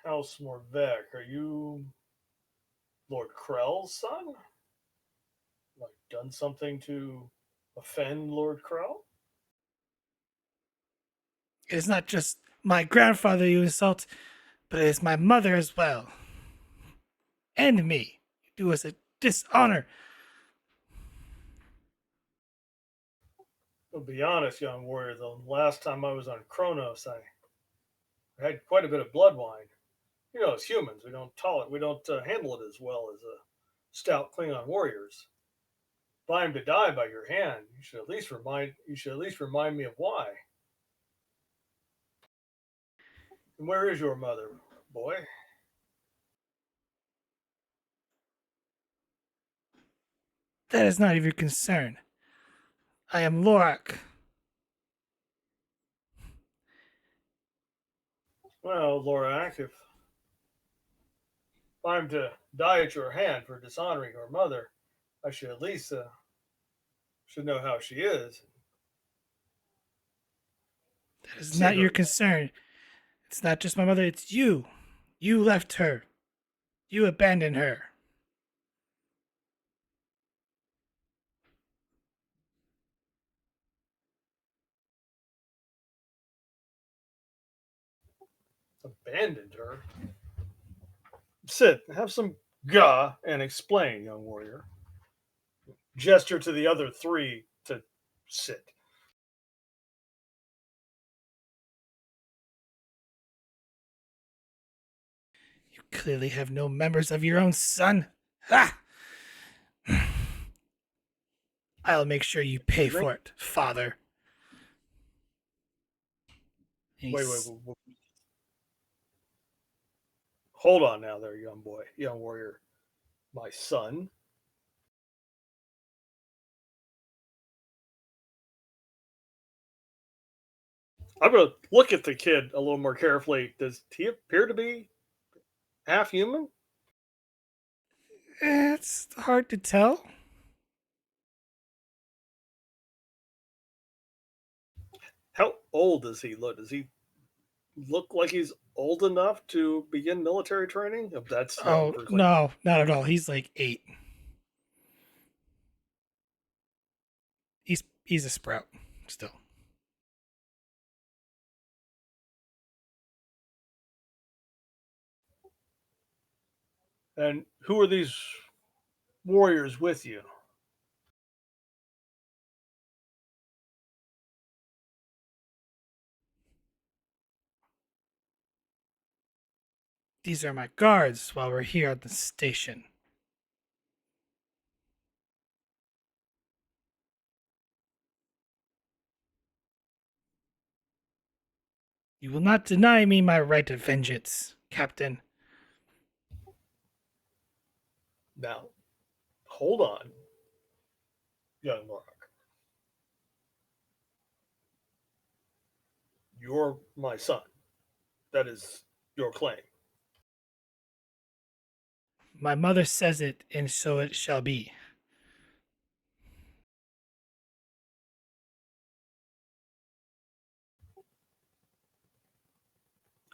House Morvek, are you Lord Krell's son? Like done something to offend Lord Krell? It is not just my grandfather you insult, but it is my mother as well. And me. You do us a dishonor. I'll be honest, young warrior, the last time I was on Kronos, I had quite a bit of blood wine. You know, as humans, we don't handle it as well as stout Klingon warriors. If I am to die by your hand, you should at least remind me of why. And where is your mother, boy? That is not of your concern. I am Lorak. Well, Lorak, if I'm to die at your hand for dishonoring your mother, I should at least should know how she is. That is See not your her. concern. It's not just my mother, it's you. You left her. You abandoned her. Abandoned her. Sit, have some ga, and explain, young warrior. Gesture to the other three to sit. You clearly have no members of your own son. Ha! I'll make sure you pay Excuse me? for it, father. Wait. Hold on now, there, young boy, young warrior. My son. I'm going to look at the kid a little more carefully. Does he appear to be half human? It's hard to tell. How old does he look? Does he look like he's old enough to begin military training? If that's young Oh, for like, no, not at all. He's like 8. He's a sprout still. and who are these warriors with you? These are my guards while we're here at the station. You will not deny me my right of vengeance, Captain. Now, hold on, young Lorak. You're my son. That is your claim. My mother says it, and so it shall be.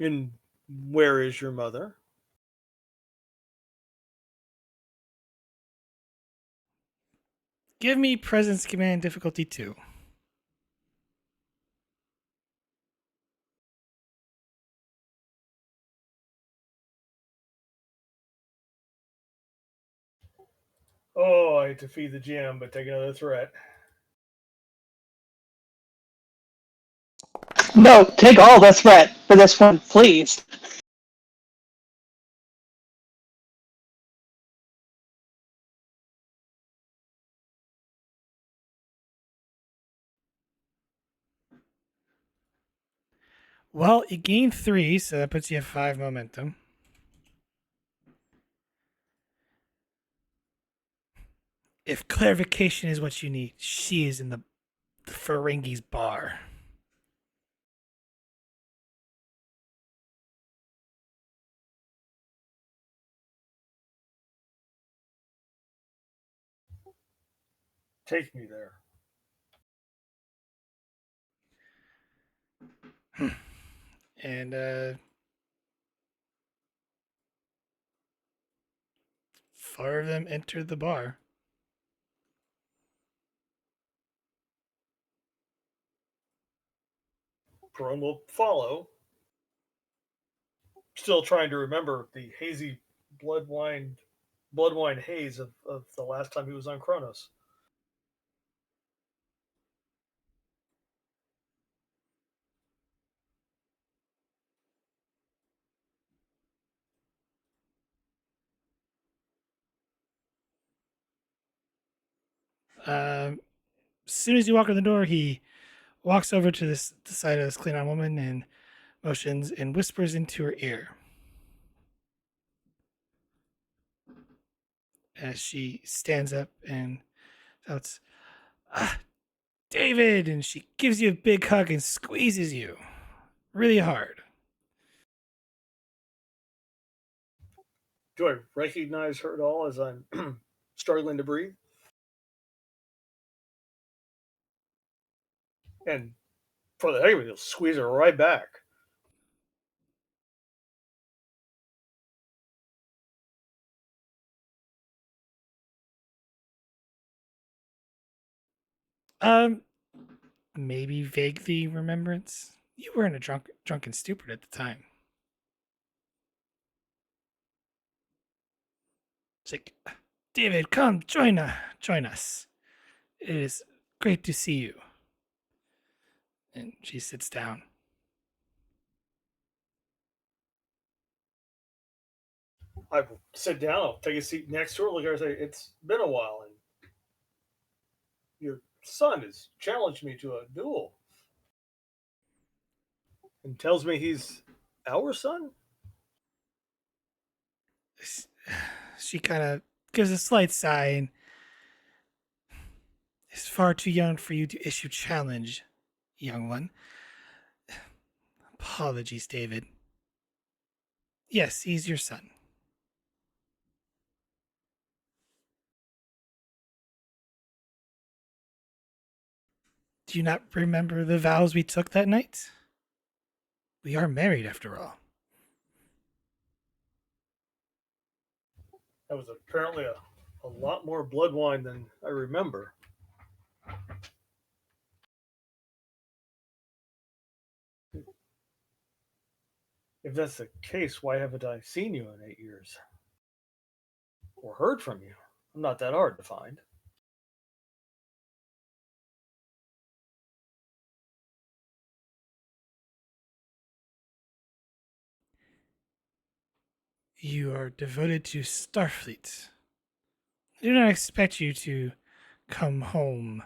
And where is your mother? Give me presence command difficulty 2. Oh, I hate to feed the GM, but take another threat. No, take all the threat for this one, please. Well, you gain 3, so that puts you at 5 momentum. If clarification is what you need, she is in the Ferengi's bar. Take me there. And 4 of them enter the bar. Perone will follow. Still trying to remember the hazy blood wine haze of the last time he was on Kronos. As soon as you walk in the door, he walks over to the side of this Klingon woman and motions and whispers into her ear. As she stands up and shouts, "Ah, David!" And she gives you a big hug and squeezes you really hard. Do I recognize her at all as I'm struggling to breathe? And for the heck of it, he'll squeeze her right back. Um, Maybe vaguely remembrance. You were in a drunken stupor at the time. It's like, David, come join us. It is great to see you. And she sits down. I will sit down, I'll take a seat next to her, look at her and say, "It's been a while, and your son has challenged me to a duel and tells me he's our son." She kind of gives a slight sigh and is far too young for you to issue challenge, young one. Apologies, David. Yes, he's your son. Do you not remember the vows we took that night? We are married, after all. That was apparently a lot more blood wine than I remember. If that's the case, why haven't I seen you in 8 years? Or heard from you? I'm not that hard to find. You are devoted to Starfleet. I do not expect you to come home.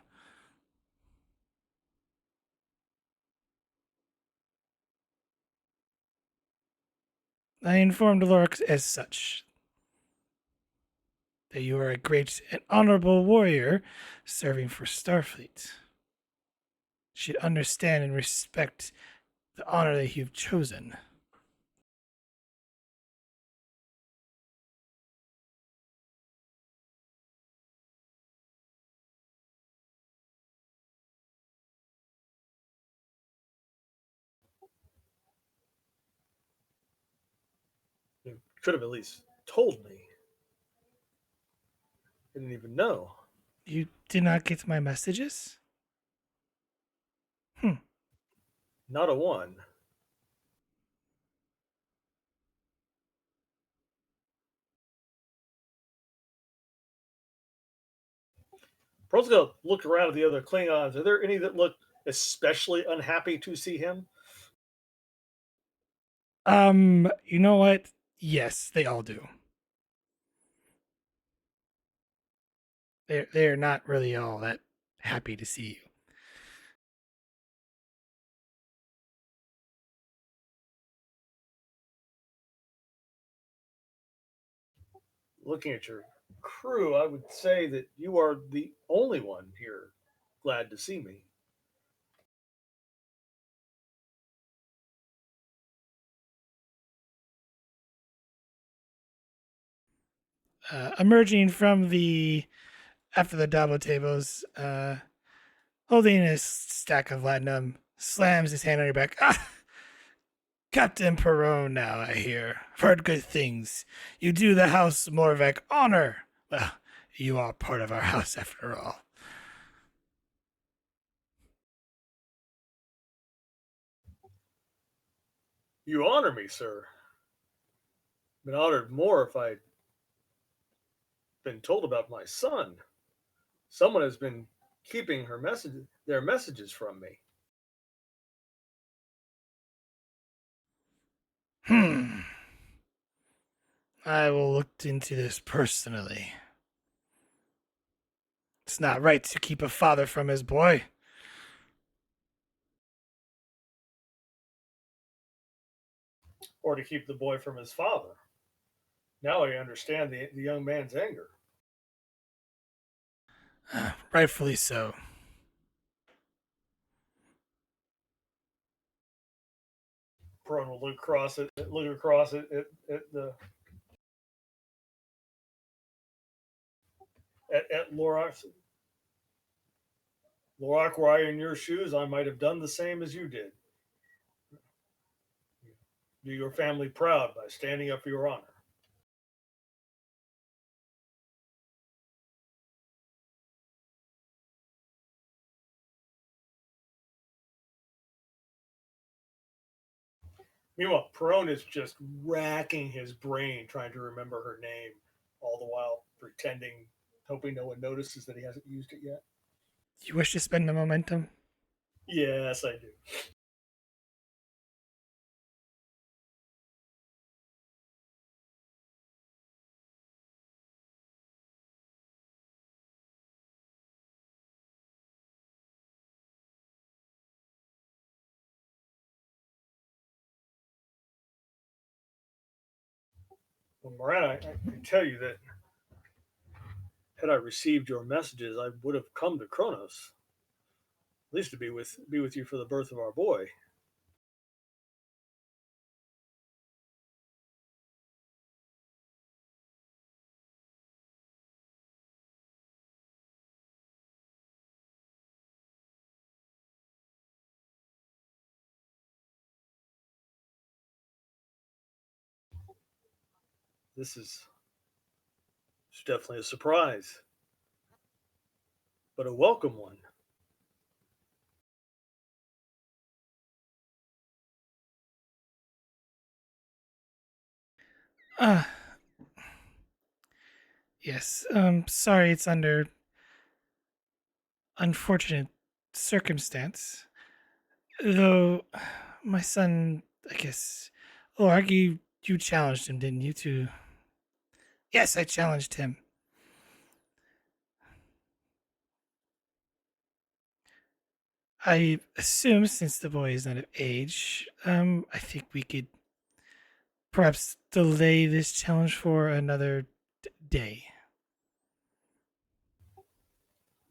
I informed Lorix as such that you are a great and honorable warrior serving for Starfleet. Should understand and respect the honor that you've chosen. You could have at least told me. I didn't even know. You did not get my messages? Hmm. Not a one. Pearl's gonna look around at the other Klingons. Are there any that look especially unhappy to see him? You know what? Yes, they all do. They're not really all that happy to see you. Looking at your crew, I would say that you are the only one here glad to see me. Emerging from the after the Dabo tables, holding his stack of latinum, slams his hand on your back. Ah, Captain Perron now, I hear. I've heard good things. You do the House Morvek honor. Well, you are part of our house after all. You honor me, sir. Been honored more if I'd been told about my son. Someone has been keeping their messages from me. Hmm. I will look into this personally. It's not right to keep a father from his boy. Or to keep the boy from his father. Now I understand the young man's anger. Rightfully so. Perone will look across at the at Lorax. Lorac, were I in your shoes, I might have done the same as you did. Do your family proud by standing up for your honor. Meanwhile, Perone is just racking his brain trying to remember her name, all the while pretending, hoping no one notices that he hasn't used it yet. You wish to spend the momentum? Yes, I do. Well, Moran, I tell you that had I received your messages, I would have come to Kronos, at least to be with you for the birth of our boy. This is it's definitely a surprise, but a welcome one. Ah, yes. Sorry, it's under unfortunate circumstance. Though, my son, I guess. Oh, you challenged him, didn't you? To yes, I challenged him. I assume since the boy is not of age, I think we could perhaps delay this challenge for another day.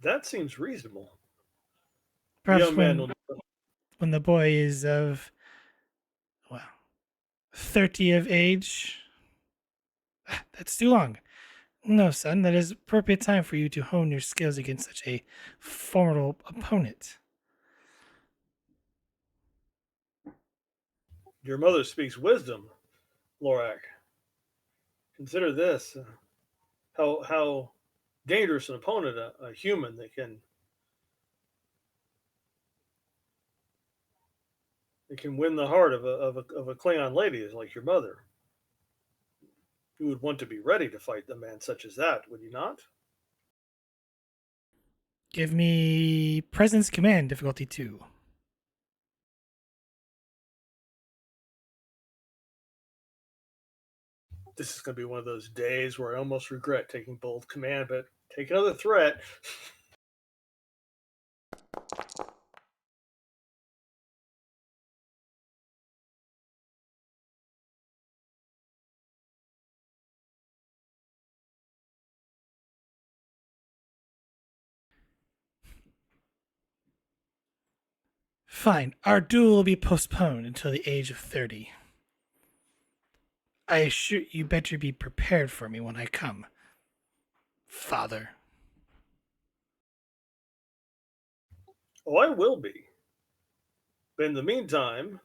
That seems reasonable. The Perhaps young man will. when the boy is of well 30 of age. That's too long. No, son, that is appropriate time for you to hone your skills against such a formidable opponent. Your mother speaks wisdom, Lorak. Consider this: how dangerous an opponent a human that can win the heart of a Klingon lady is like your mother. You would want to be ready to fight a man such as that, would you not? Give me presence command difficulty 2. This is going to be one of those days where I almost regret taking bold command, but take another threat. Fine. Our duel will be postponed until the age of 30. I assure you better be prepared for me when I come. Father. Oh, I will be. But in the meantime,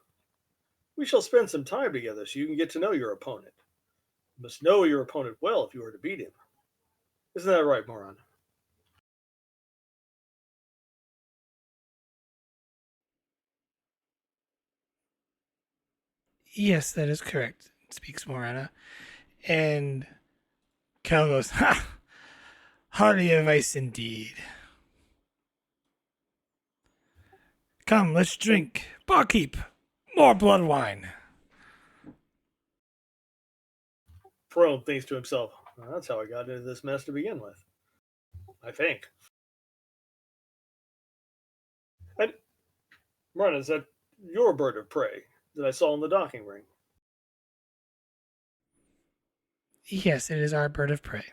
we shall spend some time together so you can get to know your opponent. You must know your opponent well if you are to beat him. Isn't that right, Moran? Yes, that is correct, speaks Morana. And Cal goes, ha! Hearty advice indeed. Come, let's drink. Barkeep, more blood wine. Perone thinks to himself, well, that's how I got into this mess to begin with. I think. And, Moran, is that your bird of prey that I saw in the docking ring? Yes, it is our bird of prey.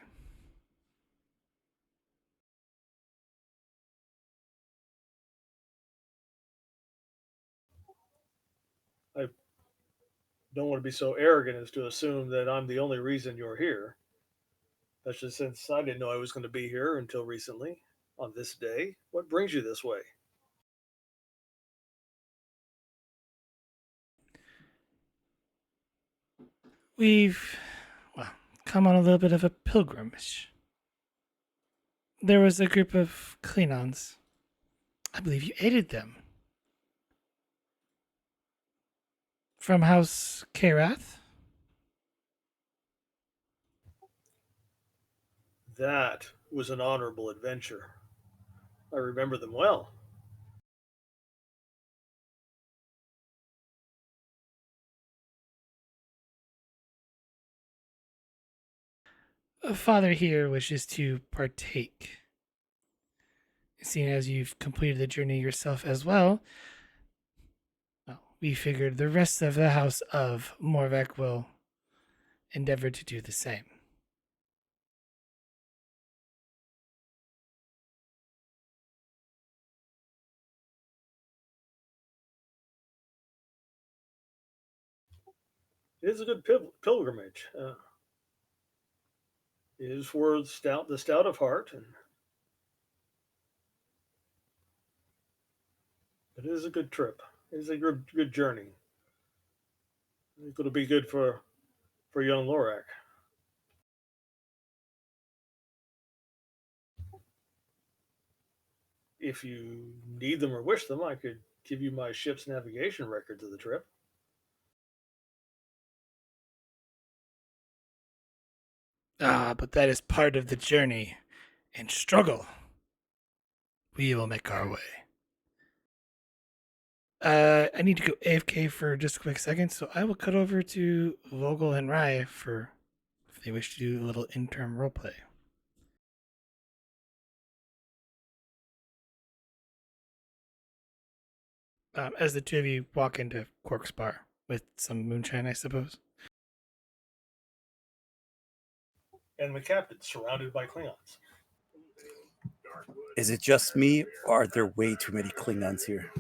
Don't want to be so arrogant as to assume that I'm the only reason you're here, especially since I didn't know I was going to be here until recently. On this day, what brings you this way? We've, well, come on a little bit of a pilgrimage. There was a group of Klingons. I believe you aided them. From House Karath? That was an honorable adventure. I remember them well. A father here wishes to partake. Seeing as you've completed the journey yourself as well, we figured the rest of the House of Morvek will endeavor to do the same. It is a good pilgrimage. It is for the stout of heart, and it is a good trip. It is a good journey. It's going to be good for young Lorak. If you need them or wish them, I could give you my ship's navigation records of the trip. But that is part of the journey and struggle. We will make our way. I need to go AFK for just a quick second, so I will cut over to Vogel and Rye for if they wish to do a little interim roleplay. As the two of you walk into Quark's bar with some moonshine, I suppose. And the captain's surrounded by Klingons. Is it just me, or are there way too many Klingons here?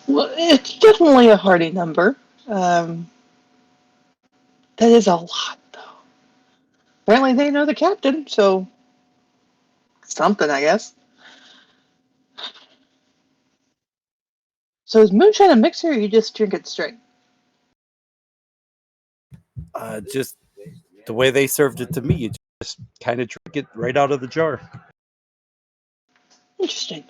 Well, it's definitely a hearty number. Um, that is a lot, though. Apparently, they know the captain, so something, I guess. So is moonshine a mixer, or you just drink it straight? Just the way they served it to me, you just kind of drink it right out of the jar. Interesting.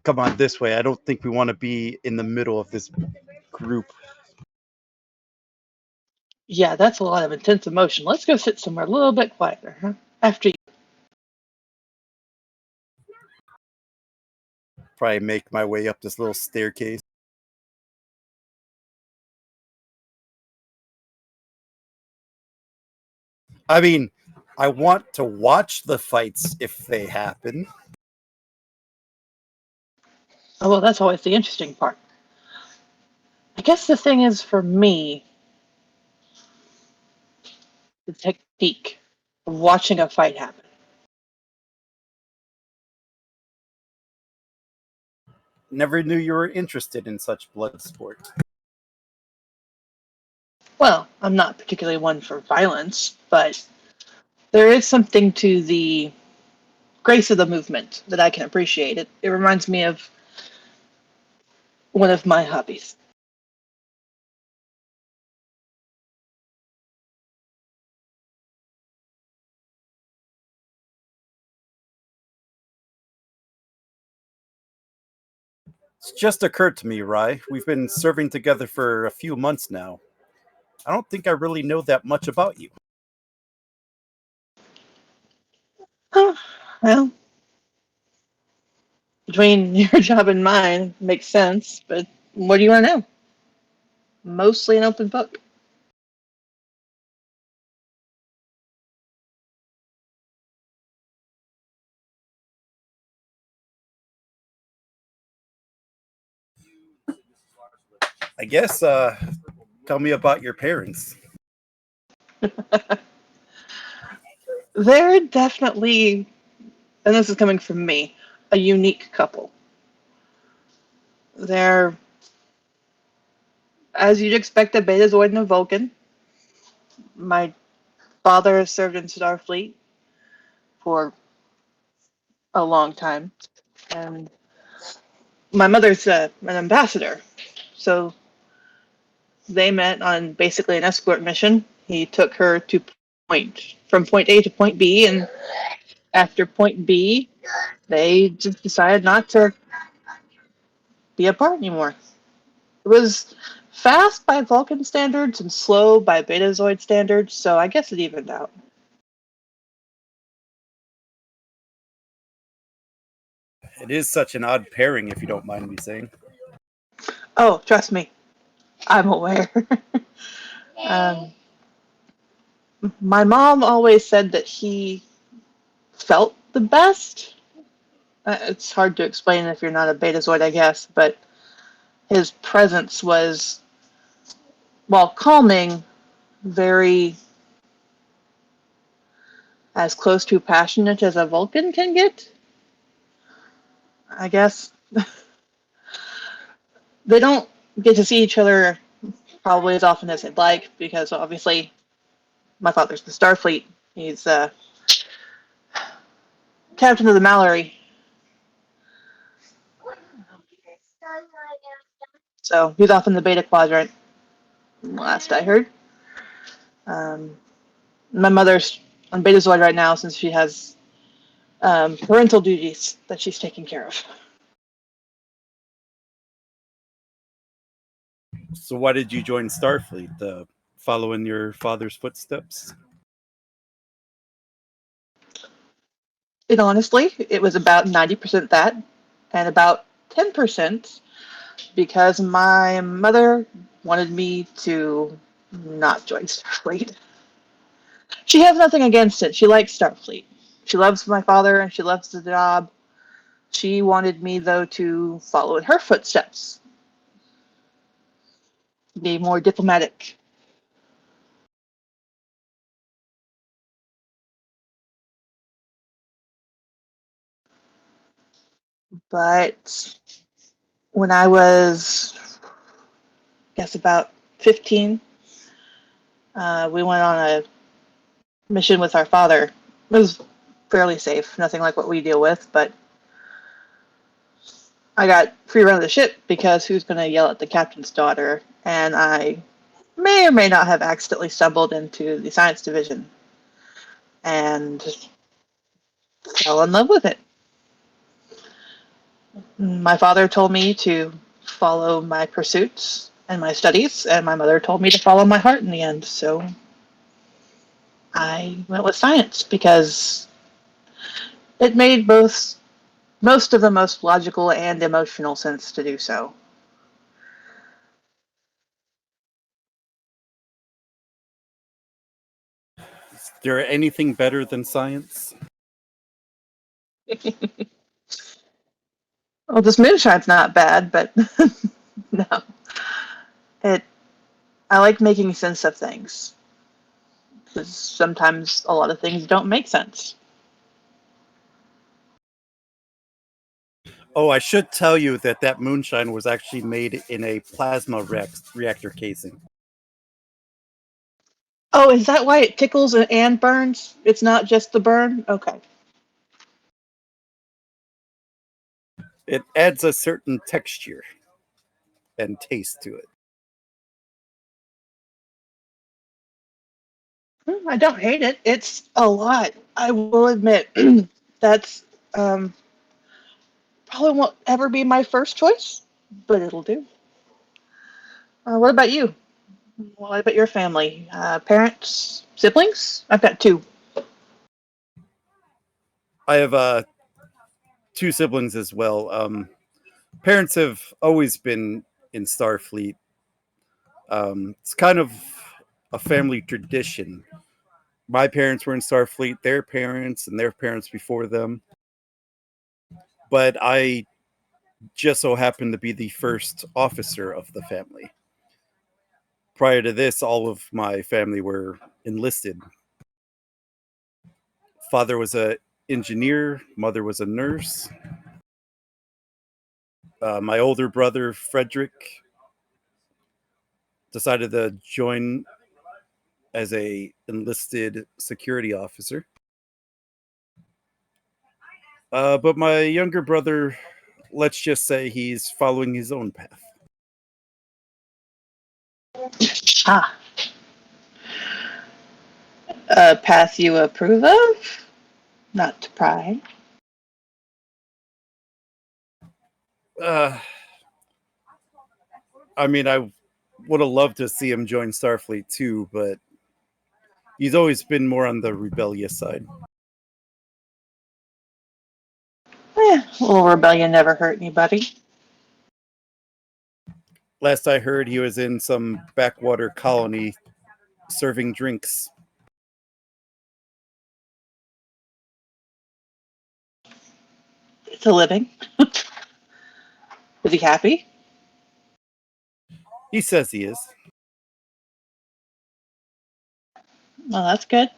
Come on, this way. I don't think we want to be in the middle of this group. Yeah, that's a lot of intense emotion. Let's go sit somewhere a little bit quieter, huh? After you. Probably make my way up this little staircase. I mean, I want to watch the fights if they happen. Oh, well, that's always the interesting part. I guess the thing is, for me, the technique of watching a fight happen. Never knew you were interested in such blood sport. Well, I'm not particularly one for violence, but there is something to the grace of the movement that I can appreciate. It reminds me of one of my hobbies. It's just occurred to me, Rye. We've been serving together for a few months now. I don't think I really know that much about you. Huh, well, between your job and mine, makes sense, but what do you want to know? Mostly an open book. I guess tell me about your parents. They're definitely, and this is coming from me, a unique couple. They're, as you'd expect, a Betazoid and a Vulcan. My father has served in Starfleet for a long time, and my mother's an ambassador. So they met on basically an escort mission. He took her to from point A to point B, and after point B, they just decided not to be apart anymore. It was fast by Vulcan standards and slow by Betazoid standards, so I guess it evened out. It is such an odd pairing, if you don't mind me saying. Oh, trust me, I'm aware. um, my mom always said that he felt the best. It's hard to explain if you're not a Betazoid, I guess, but his presence was, while calming, very as close to passionate as a Vulcan can get, I guess. They don't get to see each other probably as often as they'd like because obviously my father's the Starfleet. He's captain of the Mallory, so he's off in the Beta Quadrant. Last I heard, um, my mother's on Betazoid right now since she has parental duties that she's taking care of. So why did you join Starfleet? Follow in your father's footsteps? And honestly, it was about 90% that, and about 10% because my mother wanted me to not join Starfleet. She has nothing against it. She likes Starfleet. She loves my father and she loves the job. She wanted me, though, to follow in her footsteps, be more diplomatic. But when I was, I guess, about 15, we went on a mission with our father. It was fairly safe, nothing like what we deal with, but I got free run of the ship because who's going to yell at the captain's daughter? And I may or may not have accidentally stumbled into the science division and fell in love with it. My father told me to follow my pursuits and my studies, and my mother told me to follow my heart in the end. So I went with science because it made both most of the most logical and emotional sense to do so. Is there anything better than science? Well, this moonshine's not bad, but no, it. I like making sense of things because sometimes a lot of things don't make sense. Oh, I should tell you that that moonshine was actually made in a plasma reactor casing. Oh, is that why it tickles and burns? It's not just the burn? Okay. It adds a certain texture and taste to it. I don't hate it. It's a lot. I will admit that's probably won't ever be my first choice, but it'll do. What about you? What about your family? Parents, siblings? I've got two. I have two siblings as well. Parents have always been in Starfleet. It's kind of a family tradition. My parents were in Starfleet, their parents and their parents before them. But I just so happened to be the first officer of the family. Prior to this, all of my family were enlisted. Father was a engineer, mother was a nurse. My older brother, Frederick, decided to join as a enlisted security officer. But my younger brother, let's just say he's following his own path. Ah, a path you approve of? Not to pry. Uh, I mean, I would have loved to see him join Starfleet too, but he's always been more on the rebellious side. A little rebellion never hurt anybody. Last I heard, he was in some backwater colony serving drinks. It's a living. Is he happy? He says he is. Well, that's good.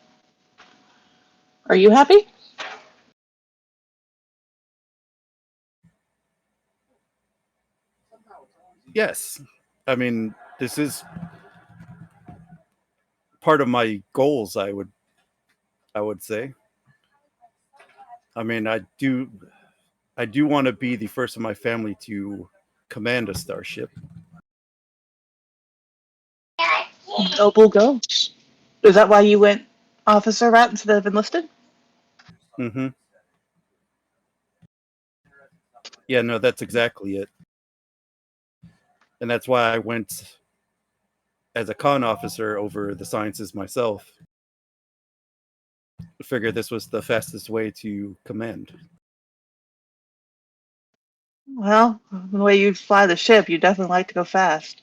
Are you happy? Yes. I mean, this is part of my goals, I would say. I mean, I do want to be the first of my family to command a starship. Noble go. Is that why you went officer route instead of enlisted? Mm-hmm. Yeah, no, that's exactly it. And that's why I went as a con officer over the sciences myself. I figured this was the fastest way to command. Well, the way you fly the ship, you definitely like to go fast.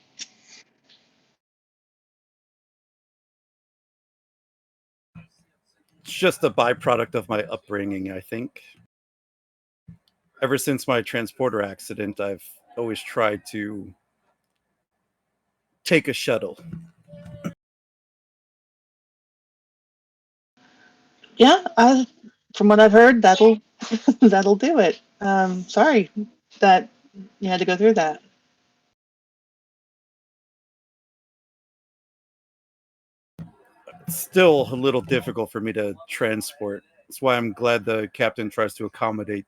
It's just a byproduct of my upbringing, I think. Ever since my transporter accident, I've always tried to take a shuttle. Yeah, from what I've heard, that'll that'll do it. Sorry that you had to go through that. It's still a little difficult for me to transport. That's why I'm glad the captain tries to accommodate,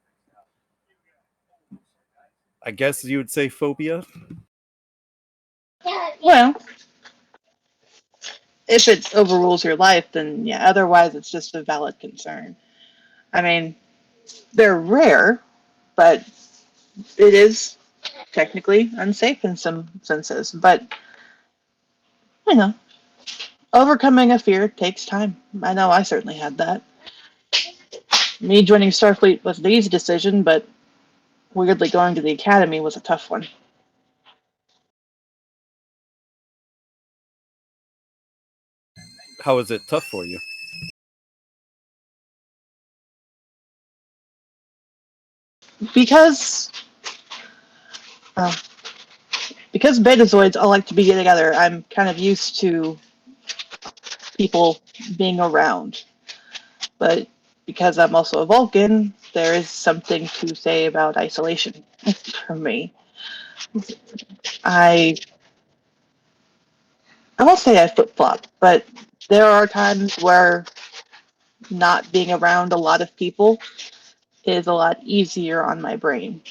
I guess you would say, phobia. Well, if it overrules your life, then yeah. Otherwise, it's just a valid concern. I mean, they're rare, but it is technically unsafe in some senses. But you know, overcoming a fear takes time. I know I certainly had that. Me joining Starfleet was an easy decision, but weirdly going to the academy was a tough one. How is it tough for you? Because uh, because Betazoids all like to be together, I'm kind of used to people being around. But because I'm also a Vulcan, there is something to say about isolation for me. I I won't say I flip flop, but there are times where not being around a lot of people is a lot easier on my brain.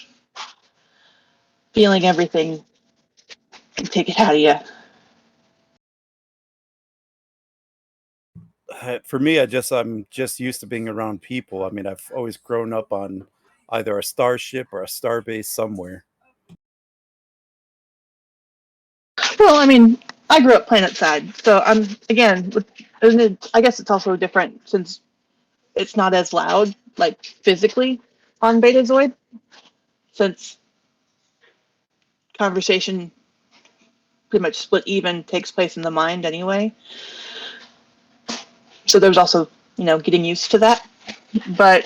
Feeling everything can take it out of you. For me, I'm just used to being around people. I mean, I've always grown up on either a starship or a starbase somewhere. Well, I mean, I grew up planet side, so I'm again. I guess it's also different since it's not as loud, like physically, on Betazoid, since conversation pretty much split even takes place in the mind anyway. So there's also getting used to that, but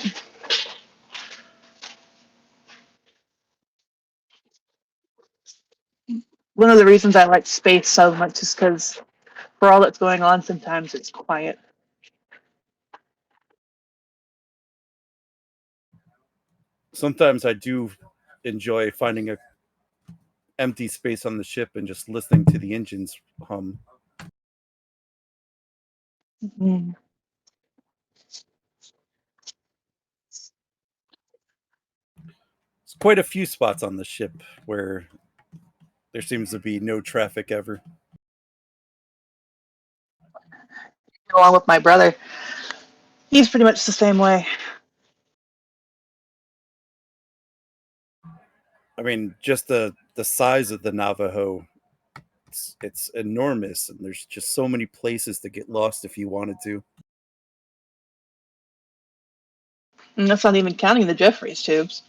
one of the reasons I like space so much is because for all that's going on, sometimes it's quiet. Sometimes I do enjoy finding a empty space on the ship and just listening to the engines hum. Mm. There's quite a few spots on the ship where there seems to be no traffic ever. Along with my brother, he's pretty much the same way. I mean, just the size of the Navajo, it's enormous, and there's just so many places to get lost if you wanted to. And that's not even counting the Jeffries tubes.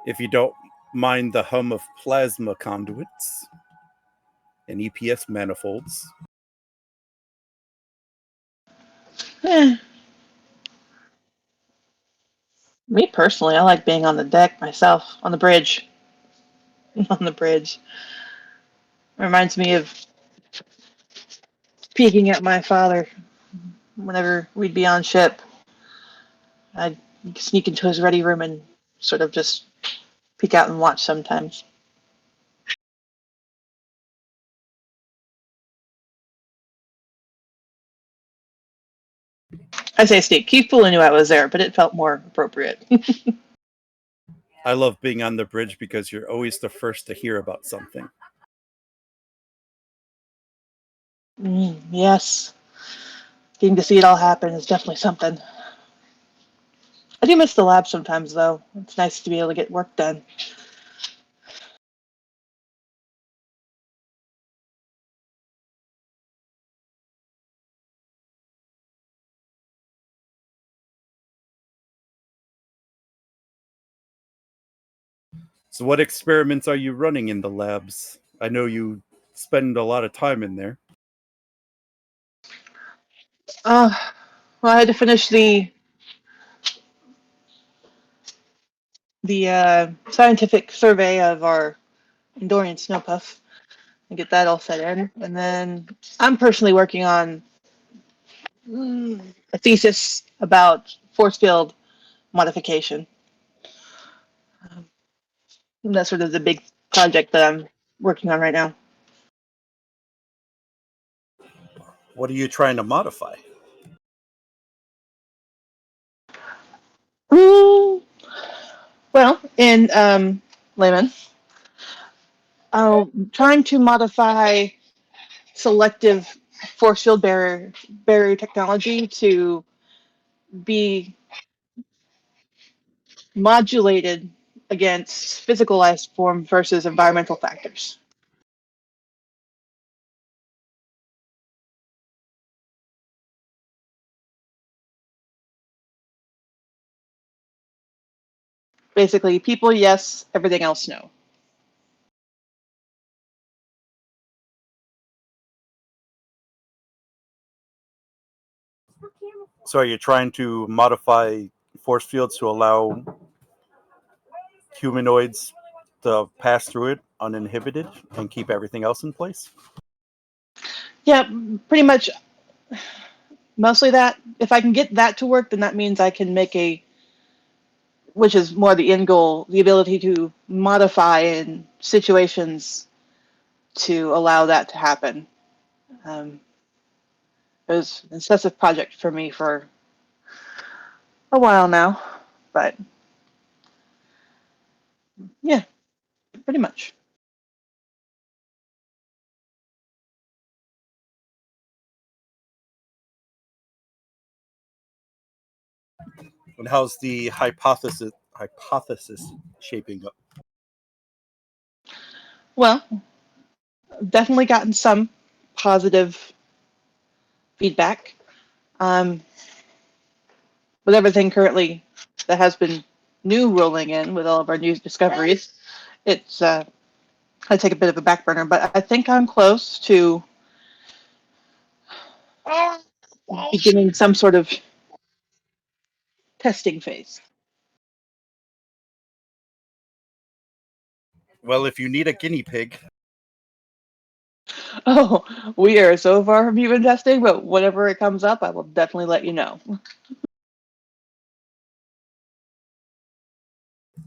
If you don't mind the hum of plasma conduits and EPS manifolds. Eh. Me personally, I like being on the deck myself, on the bridge. On the bridge. Reminds me of peeking at my father whenever we'd be on ship. I'd sneak into his ready room and sort of just peek out and watch sometimes. I say sneak. Keith fully knew I was there, but it felt more appropriate. I love being on the bridge because you're always the first to hear about something. Yes. Getting to see it all happen is definitely something. I do miss the lab sometimes, though. It's nice to be able to get work done. So, what experiments are you running in the labs? I know you spend a lot of time in there. Uh, well, I had to finish the scientific survey of our Endorian snowpuff and get that all set in. And then I'm personally working on a thesis about force field modification. That's sort of the big project that I'm working on right now. What are you trying to modify? Mm, well, in layman, I'm trying to modify selective force field barrier technology to be modulated against physical life form versus environmental factors. Basically, people yes, everything else no. So, are you trying to modify force fields to allow humanoids to pass through it uninhibited and keep everything else in place? Yeah, pretty much mostly that. If I can get that to work, then that means I can make which is more the end goal, the ability to modify in situations to allow that to happen. It was an obsessive project for me for a while now, but yeah, pretty much. And how's the hypothesis shaping up? Well, definitely gotten some positive feedback. Um, with everything currently that has been new rolling in with all of our new discoveries, it's I take a bit of a back burner, but I think I'm close to beginning some sort of testing phase. Well, if you need a guinea pig, Oh, we are so far from human testing, but whenever it comes up, I will definitely let you know.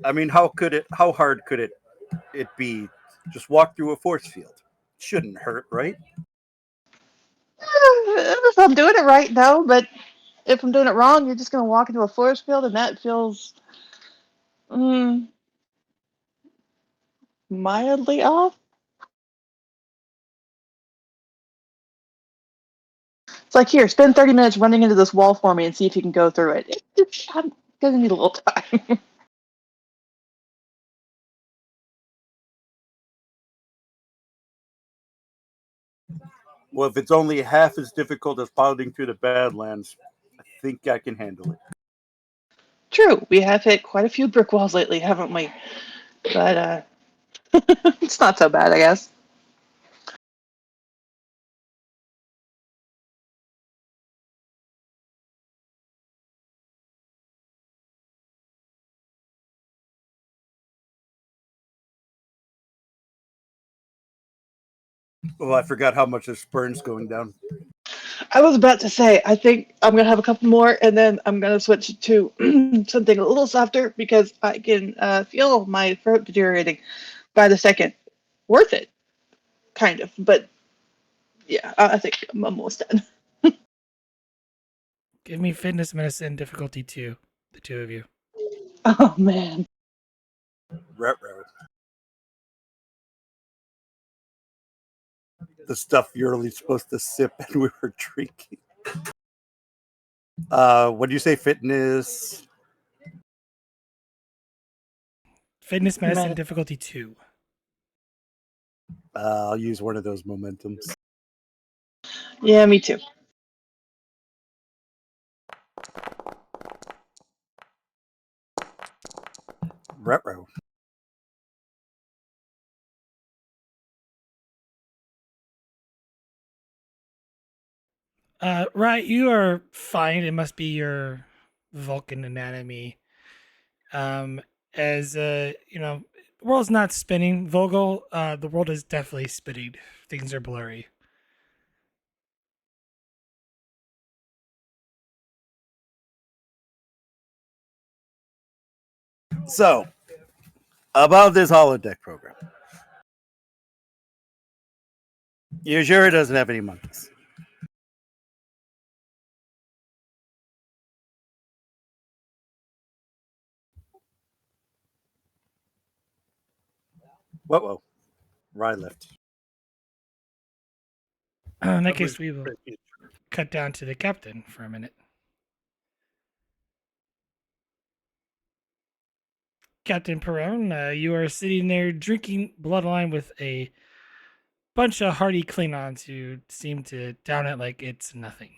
I mean, how hard could it be? Just walk through a force field. Shouldn't hurt, right? If I'm doing it right, no, but if I'm doing it wrong, you're just going to walk into a force field, and that feels mm, mildly off. It's like, here, spend 30 minutes running into this wall for me and see if you can go through it. I'm going to need a little time. Well, if it's only half as difficult as pounding through the Badlands, I think I can handle it. True, we have hit quite a few brick walls lately, haven't we? But it's not so bad, I guess. Oh, I forgot how much this burn's going down. I was about to say, I think I'm gonna have a couple more, and then I'm gonna switch to something a little softer because I can feel my throat deteriorating by the second. Worth it, kind of, but yeah, I think I'm almost done. Give me fitness medicine difficulty 2, the two of you. Oh man, Ruh-roh. The stuff you're only supposed to sip and we were drinking. What do you say, fitness? Fitness medicine man, difficulty 2. I'll use one of those momentums. yeah, me too. Ruh-roh. Right, you are fine. It must be your Vulcan anatomy. Um, as the world's not spinning, Vogel. The world is definitely spinning. Things are blurry. So, about this holodeck program. You sure it doesn't have any monkeys? Whoa. Rye left. In that That case, brings we will me cut down to the captain for a minute. Captain Perone, you are sitting there drinking bloodline with a bunch of hardy Klingons who seem to down it like it's nothing.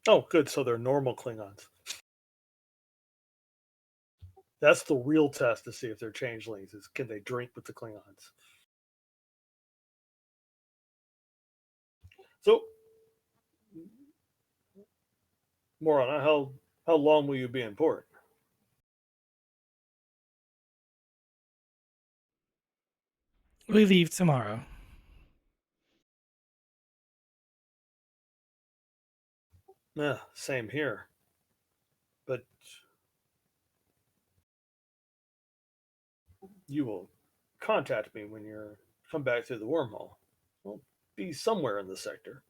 Oh, good. So they're normal Klingons. That's the real test to see if they're changelings. Is can they drink with the Klingons? So, Moron, how long will you be in port? We leave tomorrow. Yeah, same here. But you will contact me when you're come back through the wormhole. We'll be somewhere in the sector.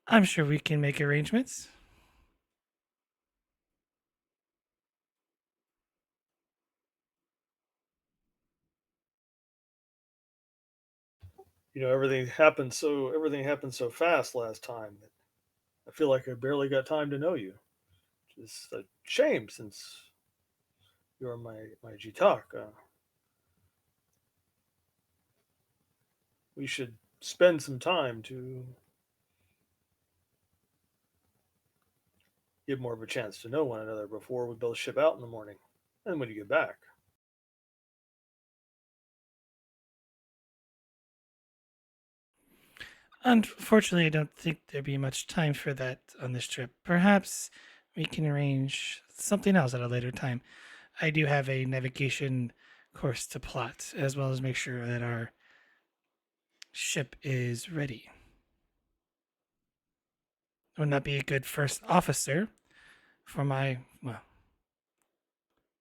I'm sure we can make arrangements. Everything happened so fast last time that I feel like I barely got time to know you. It's a shame since you're my Jitak. We should spend some time to Get more of a chance to know one another before we both ship out in the morning, and when you get back. Unfortunately, I don't think there'd be much time for that on this trip. Perhaps we can arrange something else at a later time. I do have a navigation course to plot, as well as make sure that our ship is ready. Wouldn't that be a good first officer for my, well,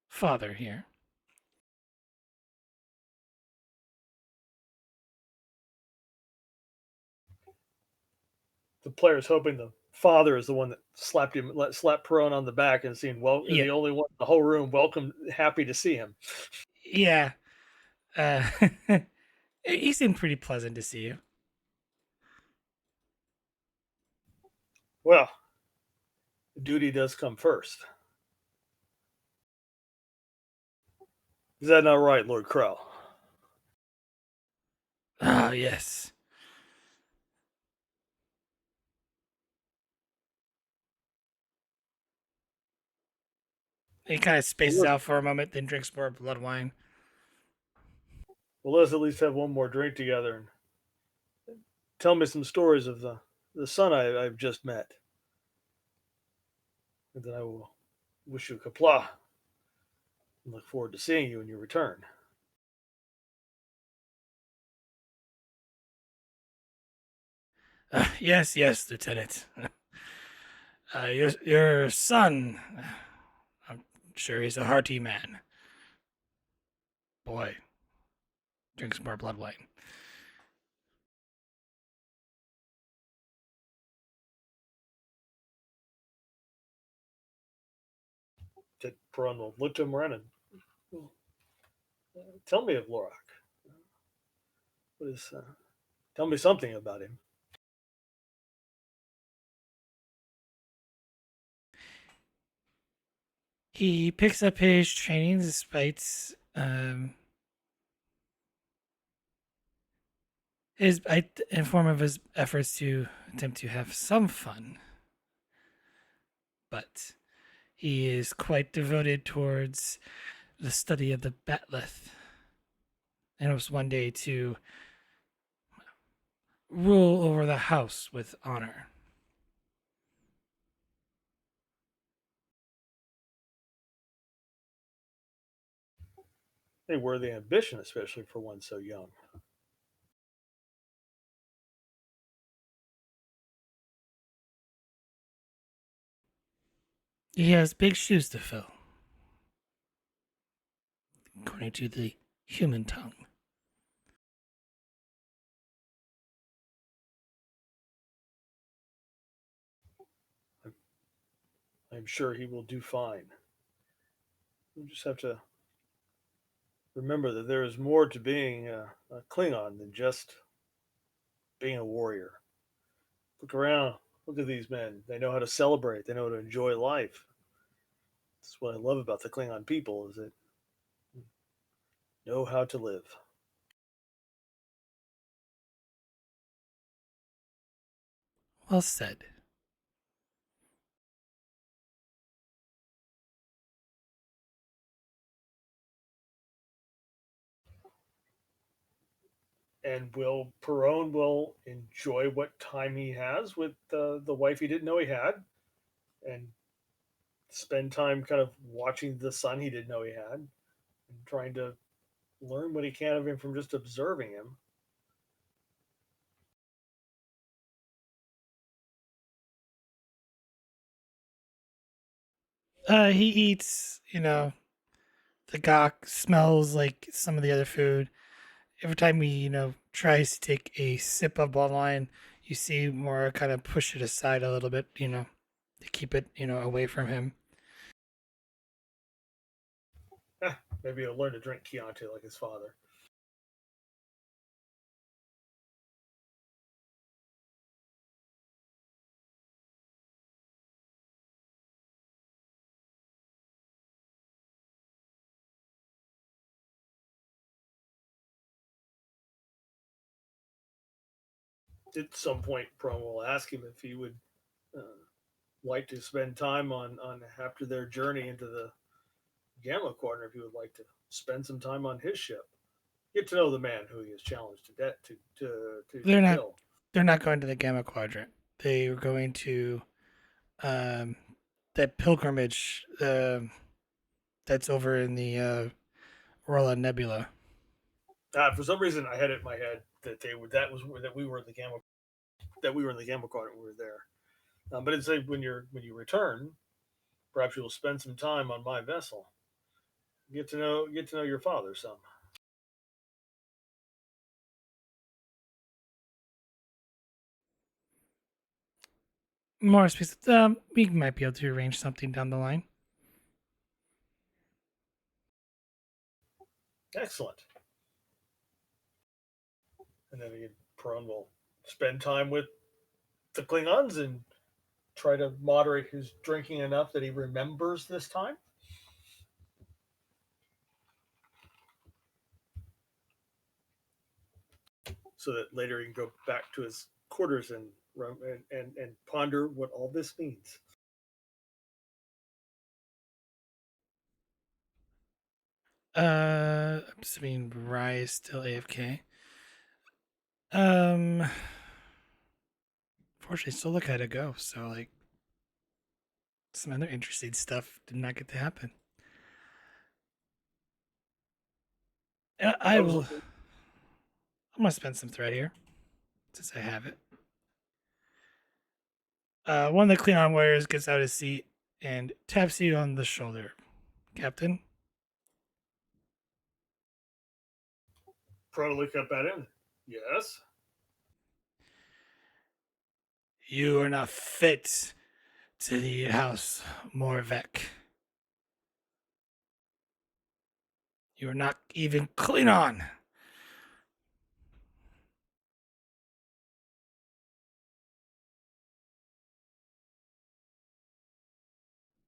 father here? The player's hoping the father is the one that slapped Perone on the back and seen well, Yeah, the only one in the whole room welcome, happy to see him. yeah. Uh, he seemed pretty pleasant to see you. Well, duty does come first. Is that not right, Lord Crow? Ah, yes. He kind of Well, spaces out for a moment, then drinks more blood wine. let's at least have one more drink together and tell me some stories of the son I've just met. And then I will wish you Qapla' and look forward to seeing you when you return. Yes, yes, Lieutenant. Your son, I'm sure he's a hearty man. Boy, drinks more blood wine. That Perun will look to him around and tell me of Lorak. What is, tell me something about him. He picks up his training despite his in form of his efforts to attempt to have some fun, but he is quite devoted towards the study of the Batleth, and hopes one day to rule over the house with honor. A worthy ambition, especially for one so young. He has big shoes to fill, according to the human tongue. I'm sure he will do fine. We just have to remember that there is more to being a Klingon than just being a warrior. Look around. Look at these men. They know how to celebrate. They know how to enjoy life. That's what I love about the Klingon people is that know how to live. Well said. And will Perone will enjoy what time he has with the wife he didn't know he had, and spend time kind of watching the son he didn't know he had, and trying to learn what he can of him from just observing him. He eats, the gawk smells like some of the other food. Every time he, tries to take a sip of bloodline, you see more kind of push it aside a little bit, to keep it, away from him. Maybe he'll learn to drink Chianti like his father. At some point, Perone will ask him if he would uh, like to spend time on after their journey into the Gamma Quadrant, if you would like to spend some time on his ship, get to know the man who he is challenged to death to They're not. kill. They're not going to the Gamma Quadrant. They were going to um, that pilgrimage that's over in the Aurora Nebula. For some reason, I had it in my head that they were that we were in the Gamma Quadrant. We were there, but it's like when you return, perhaps you will spend some time on my vessel. Get to know your father some. More specific, we might be able to arrange something down the line. Excellent. And then again, Perron will spend time with the Klingons and try to moderate his drinking enough that he remembers this time. So that later he can go back to his quarters and ponder what all this means. I'm assuming Rye is still AFK. Um, Fortunately, still look had to go. So like some other interesting stuff did not get to happen. I I was will. looking. I'm gonna spend some thread here since I have it. One of the Klingon warriors gets out of his seat and taps you on the shoulder, Captain. Perron look up at him. Yes. You are not fit to the House Morvek. You are not even Klingon.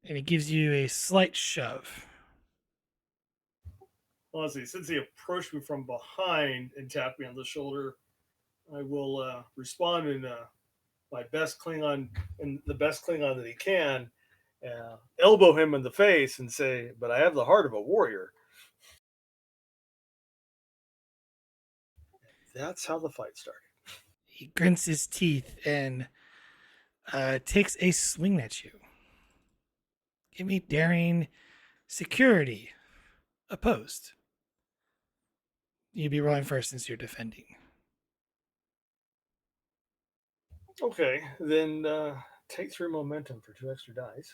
And he gives you a slight shove. Honestly, since he approached me from behind and tapped me on the shoulder, I will respond in my best Klingon in the best Klingon that he can, elbow him in the face and say, "But I have the heart of a warrior." That's how the fight started. He grins his teeth and takes a swing at you. Give me daring security opposed. You'd be rolling first since you're defending. Okay, then take 3 momentum for 2 extra dice.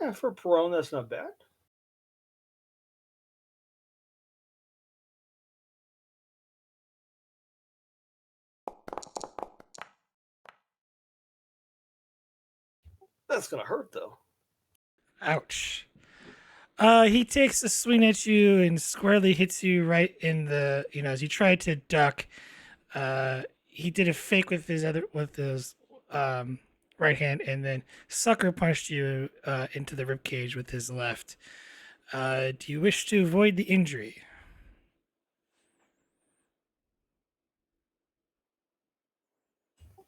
Yeah, for Perron, that's not bad. That's gonna hurt though. Ouch. He takes a swing at you and squarely hits you right in the, as you try to duck. He did a fake with his um, right hand and then sucker punched you into the rib cage with his left. Do you wish to avoid the injury?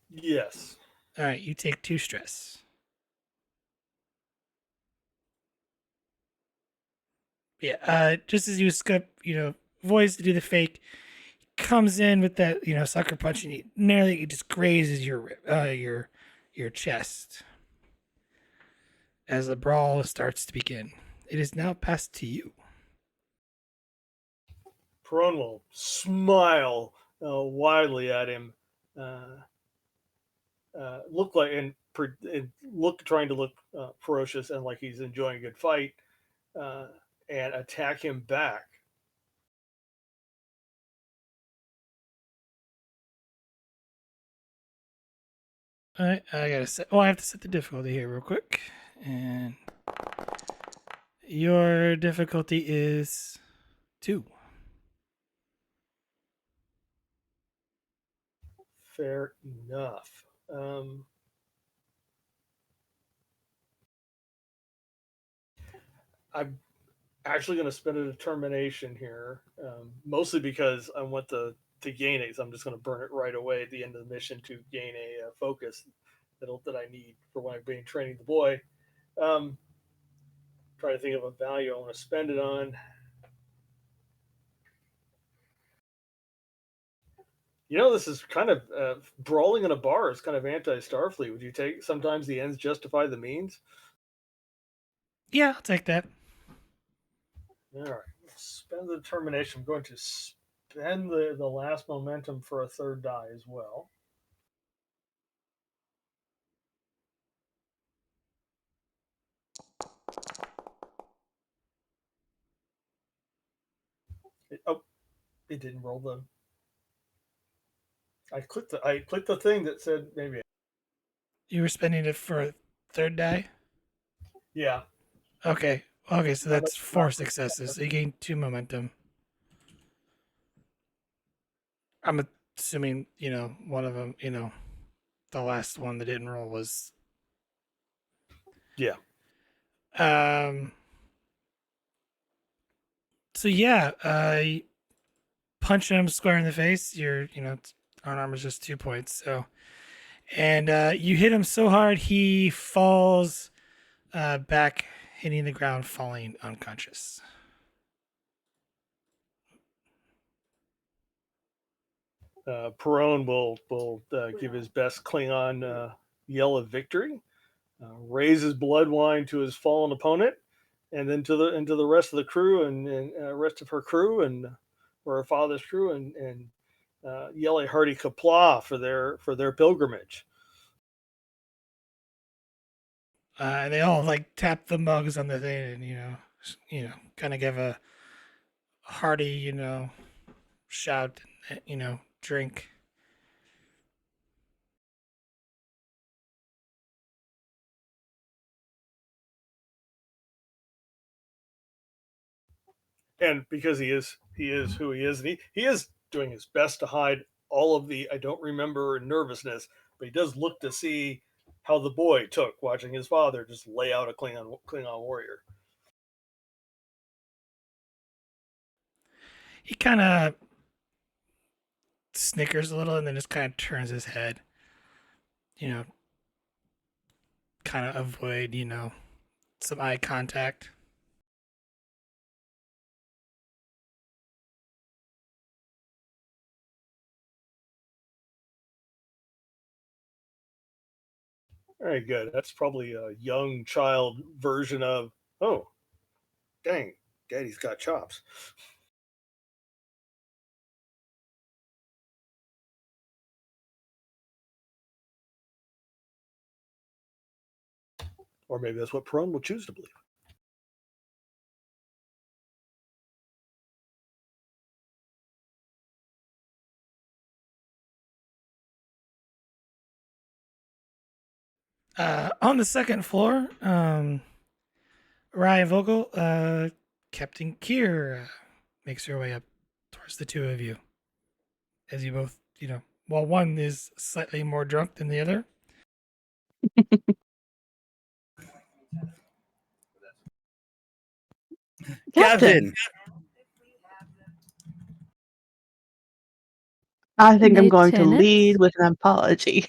Yes. All right, you take 2 stress. Yeah, just as you voice to do the fake, comes in with that, sucker punch, and he nearly just grazes your chest. As the brawl starts to begin, it is now passed to you. Perron will smile widely at him, uh, look like and look trying to look ferocious and like he's enjoying a good fight, uh, and attack him back. All right, I gotta set. Oh, I have to set the difficulty here real quick, and your difficulty is 2. Fair enough. I actually going to spend a determination here, mostly because I want to gain it. So I'm just going to burn it right away at the end of the mission to gain a focus that I need for when I'm being training the boy. Um, Trying to think of a value I want to spend it on. This is kind of brawling in a bar is kind of anti-Starfleet. Would you take sometimes the ends justify the means? Yeah, I'll take that. All right, spend the determination. I'm going to spend the last momentum for a third die as well. Oh, it didn't roll the. I clicked the thing that said maybe. You were spending it for a third die? Yeah. Okay. Okay, so I like that's four successes. So you gain 2 momentum. I'm assuming, one of them, the last one that didn't roll was. Yeah. So yeah, you punch him square in the face. Armor is just 2 points. So, and you hit him so hard he falls back, hitting the ground, falling unconscious. Perone will give his best Klingon yell of victory, raise his blood wine to his fallen opponent, and then to the rest of the crew and rest of her crew and or her father's crew and yell a hearty qapla' for their pilgrimage. And they all like tap the mugs on the thing, and kind of give a hearty, shout, drink. And because he is who he is, and he is doing his best to hide all of the I don't remember nervousness, but he does look to see how the boy took watching his father just lay out a Klingon warrior. He kind of snickers a little and then just kind of turns his head, you know, kind of avoid, some eye contact. Very good. That's probably a young child version of, oh, dang, daddy's got chops. Or maybe that's what Perone will choose to believe. On the second floor, Ryan Vogel, Captain Kier makes her way up towards the two of you. As you both, while one is slightly more drunk than the other. Captain, I think I'm going to Lieutenant? lead with an apology.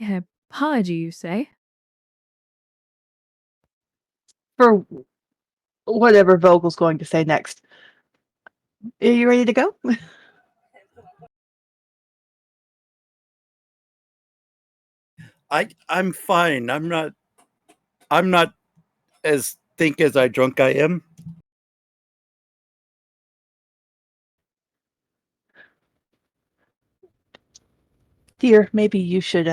An apology, you say? For whatever Vogel's going to say next. Are you ready to go? I'm fine. I'm not as think as I drunk I am. Dear, maybe you should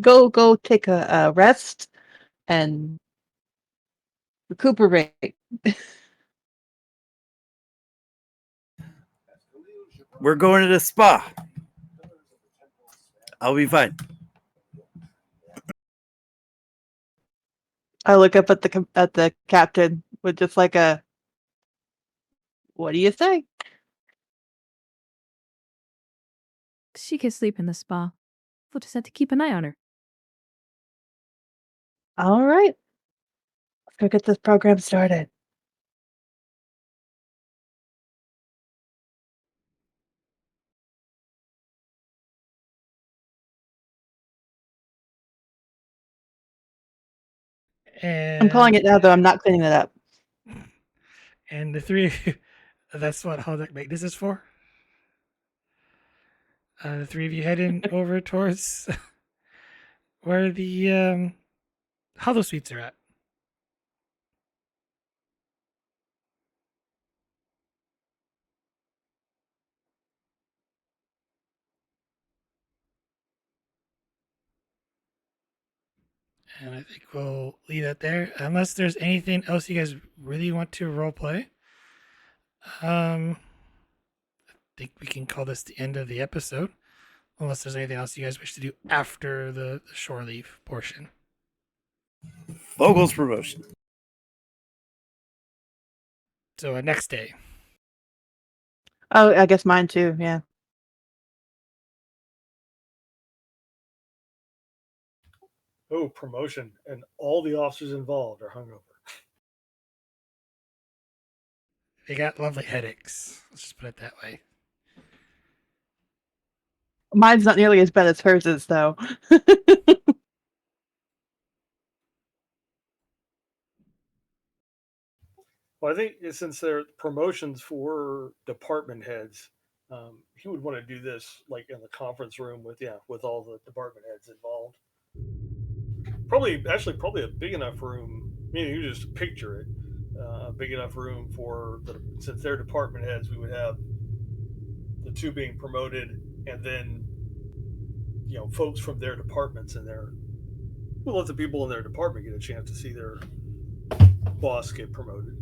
go take a rest and recuperate. We're going to the spa. I'll be fine. I look up at the captain with just like a What do you say? She can sleep in the spa. We'll just have to keep an eye on her. All right. Let's go get this program started. I'm calling And it now, though. I'm not cleaning it up. and the three of you, that's what holodeck maintenance is for. The three of you heading over towards where the hollow suites are at. And I think we'll leave that there, unless there's anything else you guys really want to role play. I think we can call this the end of the episode, unless there's anything else you guys wish to do after the shore leave portion. Vogel's promotion. So next day. Oh, I guess mine too. Yeah. Oh, promotion. And all the officers involved are hungover. They got lovely headaches. Let's just put it that way. Mine's not nearly as bad as hers is, though. Well, I think since they're promotions for department heads, he would want to do this like in the conference room with all the department heads involved. Probably a big enough room. I mean, you just picture it, a big enough room for since they're department heads, we would have the two being promoted, and then folks from their departments and we'll let the people in their department get a chance to see their boss get promoted.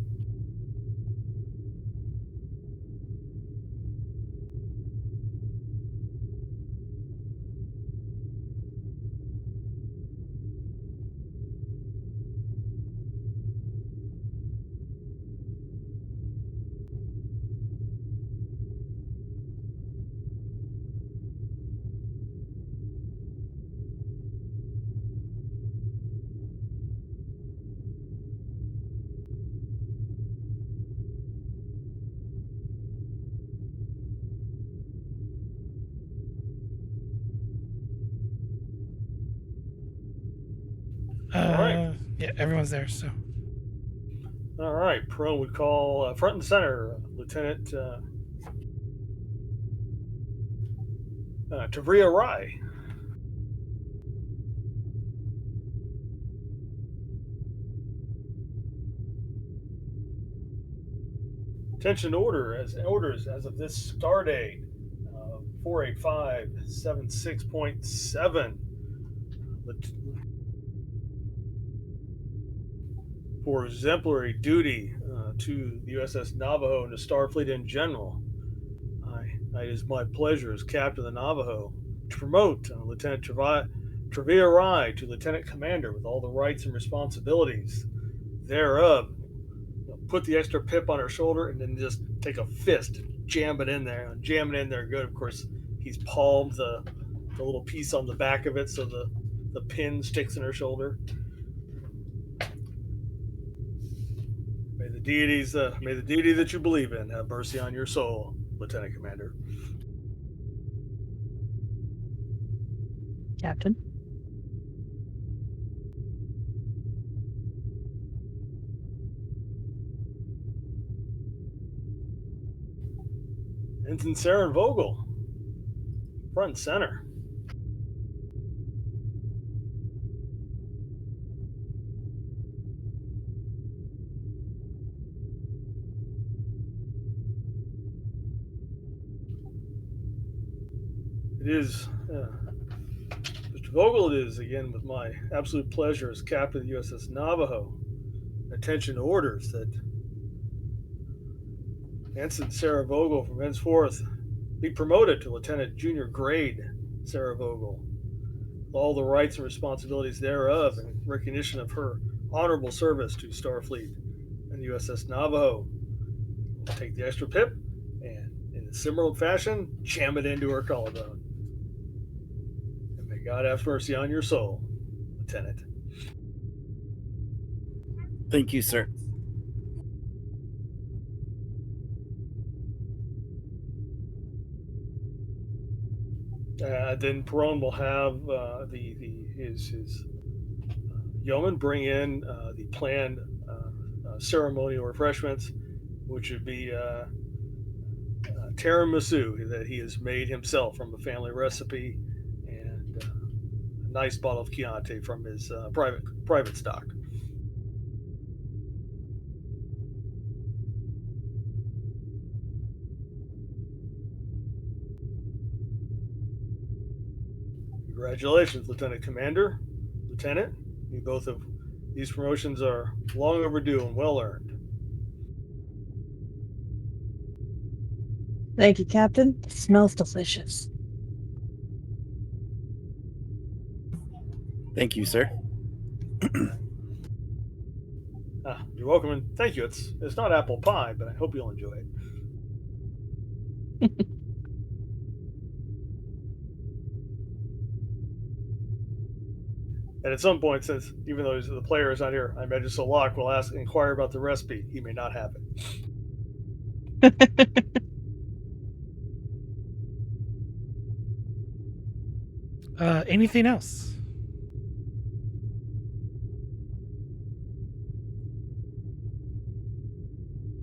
All right. Yeah, everyone's there. So All right. Perone would call front and center, Lieutenant Tavria Rye. Attention orders as of this star date, 48576.7. For exemplary duty to the USS Navajo and the Starfleet in general. It is my pleasure as captain of the Navajo to promote Lieutenant Travia Rye to Lieutenant Commander with all the rights and responsibilities thereof. Put the extra pip on her shoulder and then just take a fist, jam it in there good. Of course, he's palmed the little piece on the back of it so the pin sticks in her shoulder. May the deity that you believe in have mercy on your soul, Lieutenant Commander. Captain. Ensign Saren Vogel, front and center. It is, Mr. Vogel, it is again with my absolute pleasure as captain of the USS Navajo. Attention to orders that Ensign Sarah Vogel from henceforth be promoted to Lieutenant Junior Grade Sarah Vogel, with all the rights and responsibilities thereof, in recognition of her honorable service to Starfleet and the USS Navajo. take the extra pip and, in a similar fashion, jam it into her collarbone. And may God have mercy on your soul, Lieutenant. Thank you, sir. Then Perone will have his yeoman bring in the planned ceremonial refreshments, which would be tiramisu that he has made himself from a family recipe, and a nice bottle of Chianti from his private stock. Congratulations, Lieutenant Commander. Lieutenant, you both have these promotions are long overdue and well earned. Thank you, Captain. It smells delicious. Thank you, sir. You're welcome, and thank you. It's not apple pie, but I hope you'll enjoy it. And at some point, since even though the player is not here, I imagine Solak will inquire about the recipe. He may not have it. Anything else?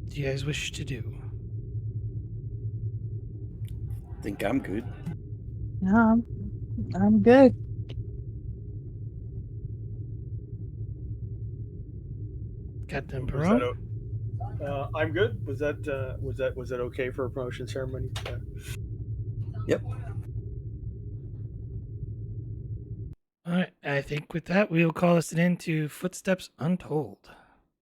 Do you guys wish to do? Think I'm good. No, I'm good. Captain Was that Perone? I'm good. Was that okay for a promotion ceremony? Yep. All right. I think with that, we'll call this an end to Footsteps Untold.